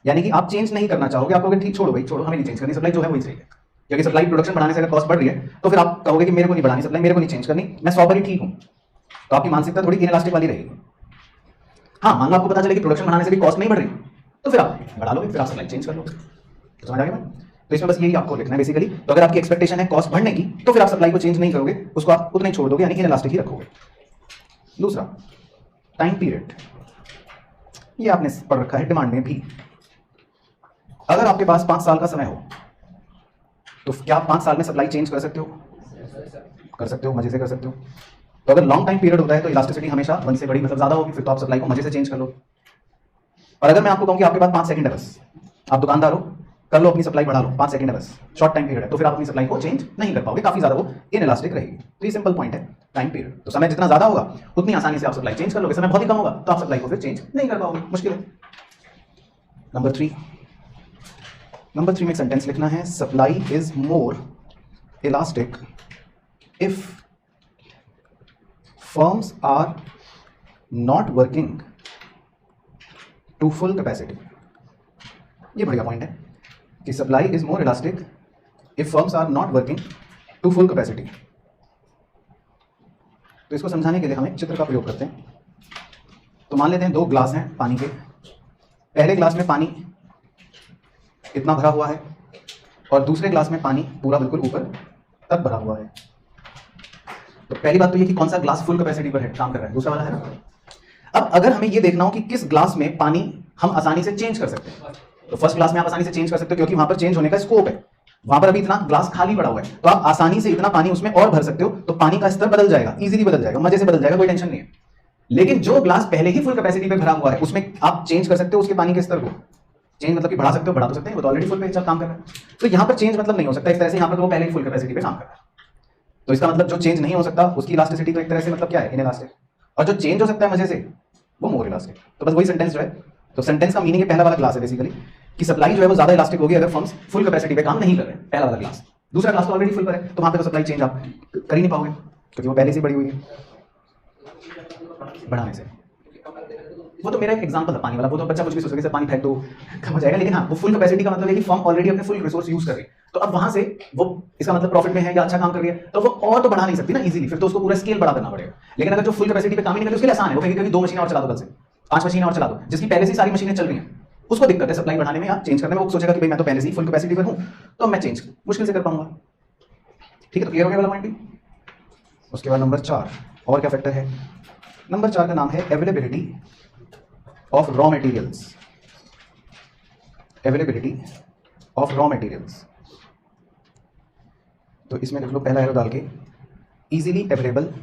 यानी कि आप चेंज नहीं करना चाहोगे। आप कहोगे ठीक छोड़ो भाई छोड़ो, हमें नहीं चेंज करनी, सप्लाई जो है वही सही है। क्योंकि सप्लाई प्रोडक्शन बढ़ाने से अगर कॉस्ट बढ़ रही है तो फिर आप कहोगे कि मेरे को नहीं बढ़ानी सप्लाई, मेरे को नहीं चेंज करनी, मैं 100 पर ही ठीक हूं। तो आपकी मानसिकता थोड़ी इनइलास्टिक वाली रहेगी। हाँ, मान लो आपको पता चले कि प्रोडक्शन बढ़ाने से भी कॉस्ट नहीं बढ़ रही तो फिर आप बढ़ा लोगे, फिर आप सप्लाई चेंज कर लोगे। तो समझ आ गया? तो इसमें बस यही आपको लिखना है बेसिकली। तो अगर आपकी एक्सपेक्टेशन है कॉस्ट बढ़ने की तो फिर आप सप्लाई को चेंज नहीं करोगे, उसको आप उतना ही छोड़ दोगे, यानी इनइलास्टिक ही रखोगे। दूसरा टाइम पीरियड, ये आपने पढ़ रखा है डिमांड में भी। अगर आपके पास 5 साल का समय हो तो क्या आप 5 साल में सप्लाई चेंज कर सकते हो? कर सकते हो, मजे से कर सकते हो। तो अगर लॉन्ग टाइम पीरियड होता है तो इलास्टिसिटी हमेशा 1 से बड़ी मतलब ज्यादा होगी, फिर तो आप सप्लाई को मजे से चेंज कर लो। और अगर मैं आपको कहूं कि आपके पास 5 सेकंड है बस, आप दुकानदार हो, कर लो अपनी सप्लाई बढ़ा लो, 5 सेकंड है बस, शॉर्ट टाइम पीरियड है, तो फिर आप अपनी सप्लाई को चेंज नहीं कर पाओगे, काफी ज्यादा वो इनइलास्टिक रहेगी। तो ये सिंपल पॉइंट है टाइम पीरियड। तो समय जितना ज्यादा होगा उतनी आसानी से आप सप्लाई चेंज कर लोगे, समय बहुत ही कम होगा तो आप सप्लाई को फिर चेंज नहीं कर पाओगे, मुश्किल है। नंबर 3 में एक सेंटेंस लिखना है, supply is more elastic if firms are not working to full capacity. ये बढ़िया पॉइंट है कि supply is more elastic if firms are not working to full capacity. तो इसको समझाने के लिए हम एक चित्र का प्रयोग करते हैं। तो मान लेते हैं 2 ग्लास हैं पानी के। पहले ग्लास में पानी इतना भरा हुआ है और दूसरे ग्लास में पानी पूरा बिल्कुल ऊपर तक भरा हुआ है। तो पहली बात तो ये कि कौन सा ग्लास फुल कैपेसिटी पर है, काम कर रहा है, दूसरा वाला है ना। अब अगर हमें ये देखना हो कि किस ग्लास में पानी हम आसानी से चेंज कर सकते हैं, तो फर्स्ट ग्लास में आप आसानी से चेंज कर सकते हो क्योंकि वहां पर चेंज होने का स्कोप है। वहां पर अभी इतना ग्लास खाली पड़ा हुआ है तो आप आसानी से इतना पानी उसमें और भर सकते हो, तो पानी का स्तर बदल जाएगा, इजीली बदल जाएगा, मजे से बदल जाएगा, कोई टेंशन नहीं है। लेकिन जो ग्लास पहले ही फुल कैपेसिटी पे भरा हुआ है उसमें आप चेंज कर सकते हो उसके पानी के स्तर को। चेंज मतलब कि बढ़ा सकते हो, बढ़ा तो सकते हैं, वो तो ऑलरेडी फुल पे काम कर रहा है। तो यहाँ पर चेंज मतलब नहीं हो सकता, इस तरह से यहाँ पर वो पहले ही फुल कैपेसिटी पे काम कर रहा है। तो इसका मतलब जो चेंज नहीं हो सकता उसकी इलास्टिसिटी तो एक तरह से मतलब क्या है, इनइलास्टिक। और जो चेंज हो सकता है मजे से वो मोर इलास्टिक। तो बस वही सेंटेंस जो है, तो सेंटेंस का मीनिंग है पहला वाला ग्लास है बेसिकली कि सप्लाई जो है वो ज्यादा इलास्टिक होगी अगर फर्म्स फुल कैपेसिटी पे काम नहीं कर रहे हैं, पहला वाला ग्लास। दूसरा ग्लास तो ऑलरेडी फुल पर है तो वहां पे तो सप्लाई चेंज आप कर ही नहीं पाओगे क्योंकि वो पहले से बड़ी हुई है बढ़ाने से। वो तो मेरा एक एग्जांपल है पानी वाला, वो तो बच्चा कुछ भी सोच सके पानी फेंक दो कम हो जाएगा, लेकिन हाँ वो फुल कैपेसिटी का मतलब है कि फर्म ऑलरेडी अपने फुल रिसोर्स यूज कर रही है, तो अब वहां से वो इसका मतलब प्रॉफिट में है या अच्छा काम कर रही है तो वो और तो बढ़ा नहीं सकती ना इजीली, फिर तो उसको पूरा स्केल बढ़ा करना पड़ेगा। लेकिन अगर जो फुल कैपेसिटी पे काम ही नहीं करती उसके लिए आसान है, वो कहेगी 2 मशीनें और चला दो, कल से 5 मशीनें और चला दो, जिसकी पहले से सारी मशीनें चल रही हैं उसको दिक्कत है सप्लाई बढ़ाने में या चेंज करने में। वो सोचेगा कि भाई मैं तो पहले से ही फुल कैपेसिटी पर हूं तो मैं चेंज मुश्किल से कर पाऊंगा। ठीक है, तो क्लियर हो गया वाला पॉइंट भी। उसके बाद नंबर 4 और क्या फैक्टर है, नंबर 4 का नाम है availability of raw materials. Availability of raw materials. तो इसमें लिख लो पहला एरो डाल के इजीली अवेलेबल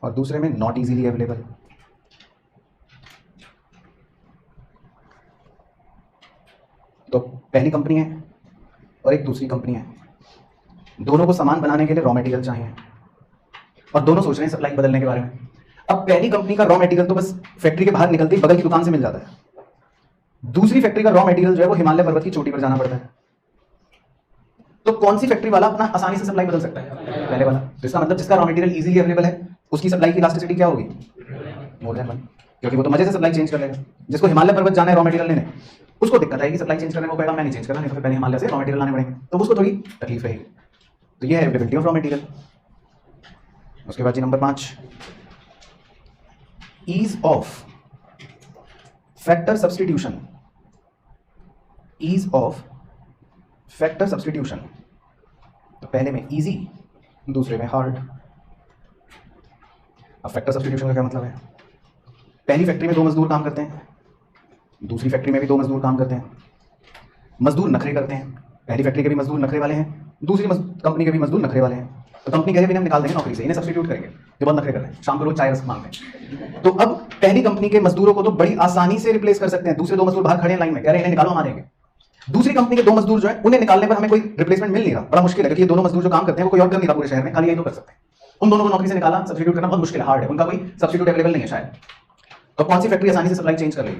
और दूसरे में नॉट इजीली अवेलेबल। तो पहली कंपनी है और एक दूसरी कंपनी है, दोनों को सामान बनाने के लिए रॉ मटेरियल चाहिए और दोनों सोच रहे हैं सप्लाई बदलने के बारे में। अब पहली कंपनी का रॉ मटेरियल तो बस फैक्ट्री के बाहर निकलते ही बगल की दुकान से मिल जाता है, दूसरी फैक्ट्री का रॉ मटेरियल जो है वो हिमालय पर्वत की चोटी पर जाना पड़ता है। तो कौन सी फैक्ट्री वाला अपना आसानी से सप्लाई बदल सकता है? पहले वाला। तो इसका मतलब जिसका रॉ मटेरियल इजीली अवेलेबल है उसकी सप्लाई की इलास्टिसिटी क्या होगी? मोर देन 1, क्योंकि वो तो मजे से सप्लाई चेंज कर लेगा। जिसको हिमालय पर्वत जाना है रॉ मटेरियल लेने, उसको दिक्कत आएगी सप्लाई चेंज करने में, वो कहेगा मैं नहीं चेंज करना, नहीं तो फिर पहले हिमालय से रॉ मटेरियल लाने पड़ेंगे, तो उसको थोड़ी तकलीफ रहेगी। तो ये है अवेलेबिलिटी ऑफ रॉ मटेरियल। उसके बाद जी number 5, ease of factor substitution. Ease of factor substitution, तो पहले में इजी दूसरे में हार्ड। अब फैक्टर सब्स्टिट्यूशन का क्या मतलब है? पहली फैक्ट्री में 2 मजदूर काम करते हैं, दूसरी फैक्ट्री में भी 2 मजदूर काम करते हैं। मजदूर नखरे करते हैं, पहली फैक्ट्री के भी मजदूर नखरे वाले हैं, दूसरी कंपनी के भी मजदूर नखरे वाले हैं। तो कंपनी कहे भी हम निकाल देंगे नौकरी से, इन्हें सब्स्टिट्यूट करेंगे, ये बहुत नखरे कर रहे हैं, शाम को रोज चाय रस्क मांगते हैं। तो अब पहली कंपनी के मजदूरों को तो बड़ी आसानी से रिप्लेस कर सकते हैं, दूसरे 2 मजदूर बाहर खड़े हैं लाइन में, कह रहे हैं इन्हें निकालो हम आ जाएंगे। दूसरी कंपनी के 2 मजदूर जो है उन्हें निकालने पर हमें कोई रिप्लेसमेंट मिल नहीं रहा, बड़ा मुश्किल है, क्योंकि ये दोनों मजदूर जो काम करते हैं वो कोई और कर नहीं रहा पूरे शहर में, खाली यही तो कर सकते हैं। उन दोनों को नौकरी से निकाला, सब्स्टिट्यूट करना बहुत मुश्किल है, हार्ड है, उनका कोई सब्स्टिट्यूट अवेलेबल नहीं है शायद। तो कौन सी फैक्ट्री आसानी से सप्लाई चेंज कर लेगी?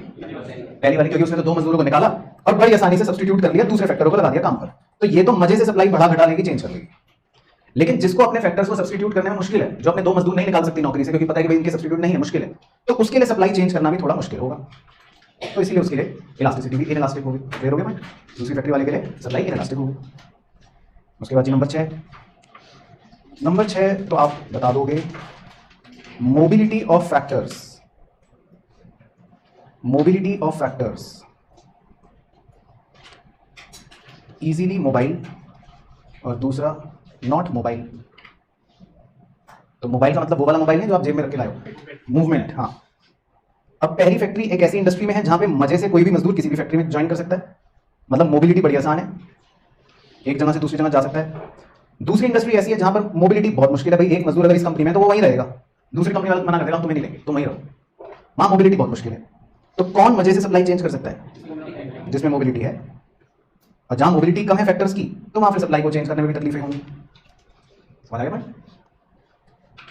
पहली वाली, क्योंकि उसने तो 2 मजदूरों को निकाला और बड़ी आसानी से सब्स्टिट्यूट कर लिया, दूसरे फैक्टरों को लगा दिया काम पर। तो ये तो मजे से सप्लाई बढ़ा घटा लेगी, चेंज कर लेगी। लेकिन जिसको अपने फैक्टर्स को सब्स्टिट्यूट करने में मुश्किल है, जो अपने 2 मजदूर नहीं निकाल सकती नौकरी से, क्योंकि पता है कि भाई इनके सब्स्टिट्यूट नहीं है, मुश्किल है, तो उसके लिए सप्लाई चेंज करना भी थोड़ा मुश्किल होगा। तो इसीलिए उसके लिए इलास्टिसिटी भी इनइलास्टिक होगी। क्लियर हो गया पॉइंट? दूसरी फैक्ट्री वाले के लिए सप्लाई इनइलास्टिक होगी। उसके बाद जी नंबर 6, नंबर 6 तो आप बता दोगे mobility of factors. Mobility of factors, easily mobile और दूसरा नॉट मोबाइल। तो मोबाइल का मतलब वो वाला मोबाइल नहीं जो आप जेब में रख के लाए हो, मूवमेंट। हाँ, अब पहली फैक्ट्री एक ऐसी इंडस्ट्री में है जहां पे मजे से कोई भी मजदूर किसी भी फैक्ट्री में ज्वाइन कर सकता है, मतलब मोबिलिटी बड़ी आसान है, एक जगह से दूसरी जगह जा सकता है। दूसरी इंडस्ट्री ऐसी है जहां पर मोबिलिटी बहुत मुश्किल है, भाई एक मजदूर अगर इस कंपनी में तो वो वहीं रहेगा, दूसरी कंपनी वाले मना कर देगा हम तुम्हें नहीं लेंगे, तुम वहीं रहो, वहां मोबिलिटी बहुत मुश्किल है। तो कौन मजे से सप्लाई चेंज कर सकता है? जिसमें मोबिलिटी है, और जहां मोबिलिटी कम है फैक्टर्स की, तो वहां फिर सप्लाई को चेंज करने में भी तकलीफें होंगी। समझ आ गया?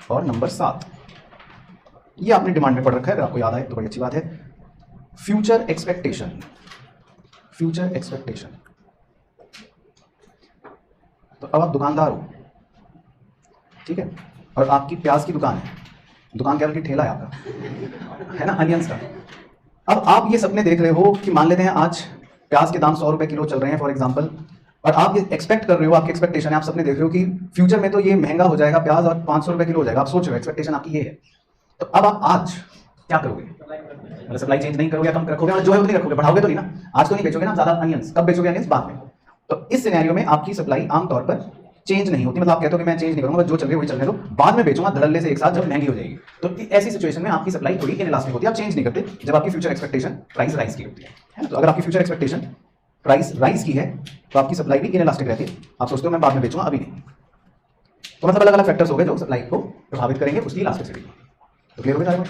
और नंबर 7, ये आपने डिमांड में पढ़ रखा है, अगर आपको याद आए तो बड़ी अच्छी बात है, फ्यूचर एक्सपेक्टेशन। फ्यूचर एक्सपेक्टेशन, तो अब आप दुकानदार हो, ठीक है, और आपकी प्याज की दुकान है, दुकान क्या बल्कि ठेला है आपका, है ना, अनियंस का। अब आप ये सपने देख रहे हो कि मान लेते हैं आज प्याज के दाम 100 रुपए किलो चल रहे हैं फॉर एग्जांपल, और आप ये एक्सपेक्ट कर रहे हो, आपकी एक्सपेक्टेशन है, आप सपने देख रहे हो कि फ्यूचर में तो ये महंगा हो जाएगा प्याज और 500 रुपए किलो हो जाएगा, आप सोच रहे हो, एक्सपेक्टेशन आपकी ये है। तो अब आप आज क्या करोगे? मतलब सप्लाई चेंज नहीं करोगे, कम रखोगे, मतलब जो है उतनी रखोगे, बढ़ाओगे तो नहीं ना, आज तो नहीं बेचोगे ना ज्यादा अनियंस, कब बेचोगे अनियंस? बाद में। तो इस सिनेरियो में आपकी सप्लाई आमतौर पर चेंज नहीं होती, मतलब आप कहते हो कि मैं चेंज नहीं करूंगा, जो चल रही है वही चलने दो, बाद में बेचूंगा धड़ल्ले से एक साथ जब महंगी हो जाएगी। तो ऐसी सिचुएशन में आपकी सप्लाई थोड़ी इनइलास्टिक होती है, आप चेंज नहीं करते जब आपकी फ्यूचर एक्सपेक्टेशन प्राइस राइज की होती है। तो अगर आपकी फ्यूचर एक्सपेक्टेशन प्राइस राइज की है तो आपकी सप्लाई भी इनइलास्टिक रहती है, आप सोचते हो मैं बाद में बेचूंगा, अभी नहीं। तो मतलब अलग अलग फैक्टर्स हो गए जो सप्लाई को प्रभावित करेंगे उसकी इलास्टिसिटी। तो क्लियर हो गया?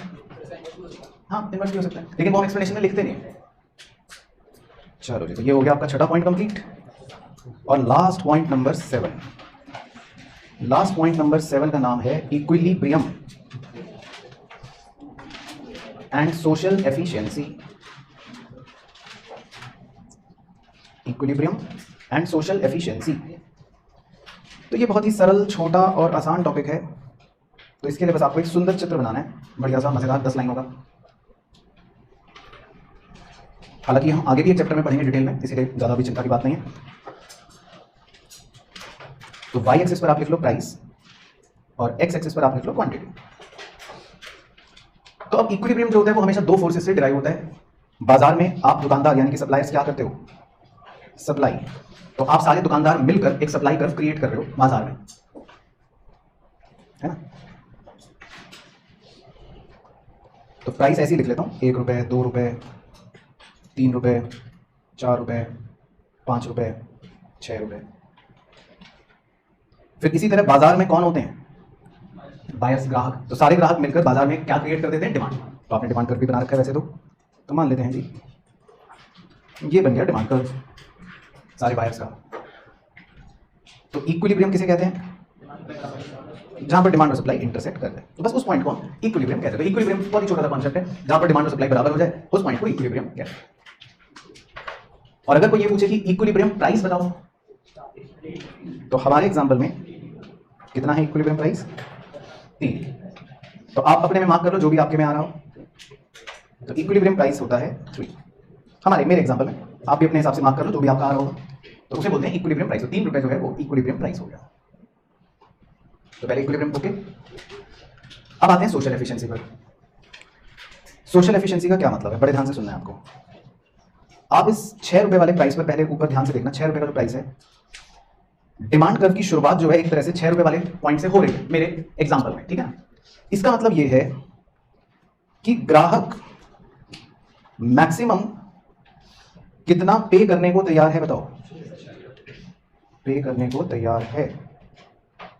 हाँ, इन्वर्स भी हो सकता है, लेकिन वो हम एक्सप्लेनेशन में लिखते नहीं। चलो जी, तो ये हो गया आपका 6ठा पॉइंट कंप्लीट। और last point number 7, last point number 7 का नाम है equilibrium and social efficiency. Equilibrium and social efficiency, तो ये बहुत ही सरल, छोटा और आसान टॉपिक है। तो इसके लिए बस आपको एक सुंदर चित्र बनाना है, बढ़िया सा मजेदार 10 लाइनों का। हालांकि हम आगे भी एक चैप्टर में पढ़ेंगे डिटेल में, इसीलिए ज्यादा भी चिंता की बात नहीं है। तो वाई एक्सिस पर आप लिख लो प्राइस और एक्स एक्सिस पर आप लिख लो क्वांटिटी। तो अब इक्विलिब्रियम जो होता है वो हमेशा 2 फोर्सेस से डिराइव होता है। बाजार में आप दुकानदार यानी कि सप्लायर्स क्या करते हो? सप्लाई। तो आप सारे दुकानदार मिलकर एक सप्लाई कर्व क्रिएट कर रहे हो बाजार में, है ना। तो प्राइस ऐसे ही लिख लेता हूं, 1 रुपए, 2 रुपए, 3 रुपए, 4 रुपए, 5 रुपए, 6 रुपए। फिर इसी तरह बाजार में कौन होते हैं? बायर्स, ग्राहक। तो सारे ग्राहक मिलकर बाजार में क्या क्रिएट कर देते हैं? डिमांड। तो आपने डिमांड कर्व भी बना रखा है वैसे तो मान लेते हैं जी ये बन गया डिमांड कर्व सारे बायर्स का। तो इक्विलिब्रियम किसे कहते हैं? जहां पर डिमांड और सप्लाई इंटरसेक्ट कर दे, तो बस उस पॉइंट को इक्विलिब्रियम कहते हैं। तो इक्विलिब्रियम बहुत ही छोटा सा कॉन्सेप्ट है, जहां पर डिमांड और सप्लाई बराबर हो जाए उस पॉइंट को इक्विलिब्रियम कहते हैं। और अगर कोई ये पूछे कि इक्विलिब्रियम प्राइस बताओ, तो हमारे एग्जांपल में कितना है इक्विलिब्रियम प्राइस? 3। तो आप अपने में मार्क कर लो जो भी आपके में आ रहा हो। तो इक्विलिब्रियम प्राइस होता है 3 मेरे एग्जांपल में। आप भी अपने हिसाब से मार्क कर लो जो भी आपका आ रहा होगा, तो उसे बोलते हैं इक्विलिब्रियम प्राइस। तो 3 रुपए जो है वो इक्विलिब्रियम प्राइस हो गया। तो पहले इक्विलिब्रियम ओके। अब आते हैं सोशल एफिशिएंसी पर। सोशल एफिशिएंसी का क्या मतलब है? बड़े ध्यान से सुनना है आपको। आप इस 6 रुपए वाले प्राइस पर पहले ऊपर ध्यान से देखना। 6 रुपए का जो प्राइस है, डिमांड कर्व की शुरुआत जो है एक तरह से 6 रुपए वाले पॉइंट से हो रही है मेरे एग्जांपल में, ठीक है। इसका मतलब ये है कि ग्राहक मैक्सिमम कितना पे करने को तैयार है? बताओ, पे करने को तैयार है।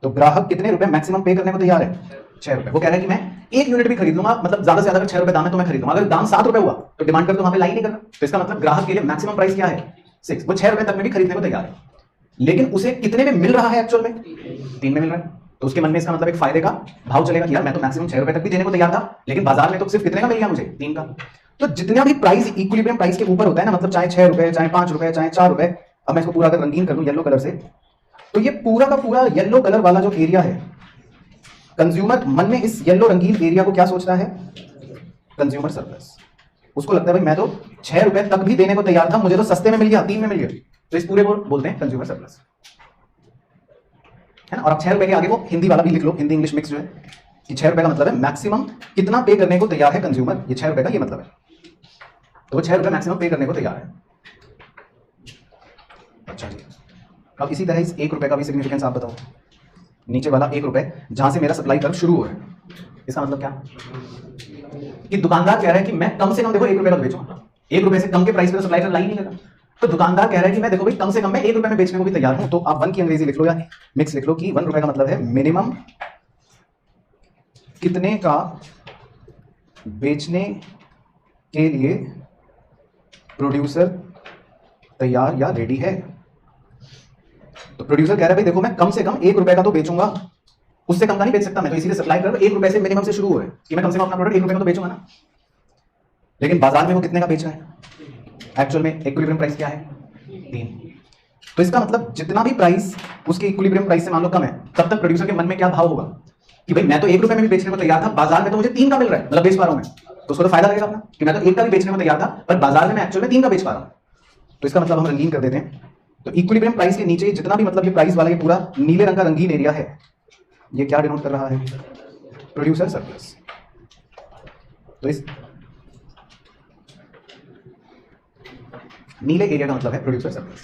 तो ग्राहक कितने रुपए मैक्सिमम पे करने को तैयार है? 6 रुपए। वो कह रहा है कि मैं 1 यूनिट भी खरीद लूंगा, मतलब ज्यादा से ज्यादा अगर 6 रुपए दाम है तो मैं खरीद लूंगा। अगर दाम 7 रुपए हुआ तो डिमांड कर तो वहां पे लाई नहीं करना। तो इसका मतलब ग्राहक के लिए मैक्सिमम प्राइस क्या है? 6। वो 6 रुपए तक में भी खरीदने को तैयार है, लेकिन उसे कितने में मिल रहा है एक्चुअल में? 3 में मिल रहा है। तो उसके मन में इसका मतलब एक फायदे का भाव चलेगा कि यार मैं तो मैक्सिमम 6 रुपए तक भी देने को तैयार था, लेकिन बाजार में तो सिर्फ कितने का मिल गया मुझे? 3 का। तो जितना भी प्राइस इक्विलिब्रियम प्राइस के ऊपर होता है ना, मतलब चाहे 6 रुपए, चाहे 5 रुपए, चाहे 4 रुपए, अब मैं इसको पूरा अगर रंगीन कर दूं येलो कलर से, तो ये पूरा का पूरा येलो कलर वाला जो एरिया है, कंज्यूमर मन में इस येलो रंगीन एरिया को क्या सोचता है? Consumer surplus. उसको लगता है भाई मैं तो 6 रुपए तक भी देने को तैयार था, मुझे तो सस्ते में मिल गया, 3 में मिल गया। तो इस पूरे को बोलते हैं कंज्यूमर सरप्लस, है ना। और अब 6 रुपए के आगे वो हिंदी वाला भी लिख लो, हिंदी इंग्लिश मिक्स जो है, कि 6 रुपए का मतलब है मैक्सिमम कितना पे करने को तैयार है कंज्यूमर। ये 6 रुपए का ये मतलब है। तो वो 6 रुपए मैक्सिमम पे करने को तैयार है। अच्छा जी, अब इसी तरह इस 1 रुपए का भी सिग्निफिकेंस आप बताओ। नीचे वाला 1 रुपए जहां से मेरा सप्लाई कर्व शुरू हो रहा है, इसका मतलब क्या? कि दुकानदार कह रहा है कि मैं कम से कम देखो 1 रुपए का बेचूंगा, 1 रुपए से कम के प्राइस पर सप्लाई कर्व लाई नहीं करता। तो दुकानदार कह रहा है कि मैं देखो भाई कम से कम मैं 1 रुपए में बेचने को भी तैयार हूं। तो आप 1 की अंग्रेजी लिख लो या मिक्स लिख लो कि 1 रुपए का मतलब है मिनिमम कितने का बेचने के लिए प्रोड्यूसर तैयार या रेडी है। तो प्रोड्यूसर कह रहा है भाई देखो मैं कम से कम 1 रुपए का तो बेचूंगा, उससे कम का नहीं बेच सकता मैं, तो इसीलिए सप्लाई कर्व 1 रुपए से मिनिमम से शुरू हो रहा है कि मैं कम से कम अपना प्रोडक्ट 1 रुपए का तो बेचूंगा ना। लेकिन बाजार में वो कितने का बेच रहा है? एक्चुअल में इक्विलिब्रियम प्राइस क्या है? 3। तो इसका मतलब जितना भी प्राइस उसके इक्विलिब्रियम प्राइस से मान लो कम है, तब तक प्रोड्यूसर के मन में क्या भाव होगा कि भाई मैं तो 1 रुपए में भी बेचने को तैयार था, बाजार में तो मुझे 3 का मिल रहा है, मतलब बेच पा रहा हूं मैं। तो उसको तो फायदा लगेगा अपना कि मैं तो 1 का भी बेचने को तैयार था, पर बाजार में मैं एक्चुअल में 3 का बेच पा रहा हूं। तो इसका मतलब हम रंगीन कर देते हैं। तो इक्विलिब्रियम प्राइस के नीचे जितना भी मतलब ये प्राइस वाला ये पूरा नीले रंग का रंगीन एरिया है, ये क्या डिनोट कर रहा है? Producer surplus. तो इस नीले एरिया का मतलब है प्रोड्यूसर सरप्लस।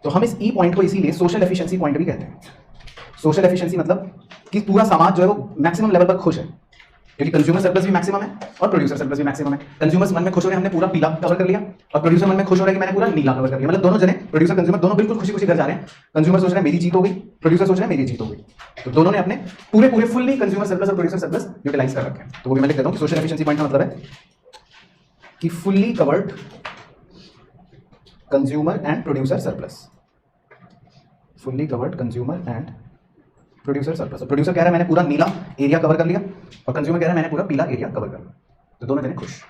तो हम इस ई पॉइंट को इसीलिए सोशल एफिशिएंसी पॉइंट भी कहते हैं। सोशल एफिशिएंसी मतलब कि पूरा समाज जो है वो मैक्सिमम लेवल पर खुश है, क्योंकि कंज्यूमर सरप्लस भी मैक्सिमम है और प्रोड्यूसर सरप्लस भी मैक्सिमम है। कंज्यूमर्स मन में खुश हो रहे हैं हमने पूरा पीला कवर कर लिया, और प्रोड्यूसर मन में खुश हो रहा है कि मैंने पूरा नीला कवर कर लिया। मतलब दोनों जने प्रोड्यूसर कंज्यूमर दोनों बिल्कुल खुशी खुशी घर जा रहे हैं। कंज्यूमर सोच रहे हैं मेरी जीत हो गई, प्रोड्यूसर सोच रहे हैं मेरी जीत हो गई। तो दोनों ने अपने पूरे फुल्ली कंज्यूमर सरप्लस और प्रोड्यूसर सरप्लस यूटिलाइज कर रखे हैं। तो वो भी मैं लिख देता हूं कि सोशल एफिशिएंसी पॉइंट का मतलब है कि fully covered consumer and producer surplus. Fully covered consumer and producer surplus. Producer कह रहा है मैंने पूरा नीला एरिया कवर कर लिया, और कंज्यूमर कह रहा है मैंने पूरा पीला एरिया कवर कर लिया। तो दोनों जने खुश।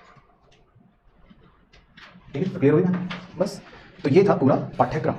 ठीक है, क्लियर हुई ना? बस तो ये था पूरा पाठ्यक्रम।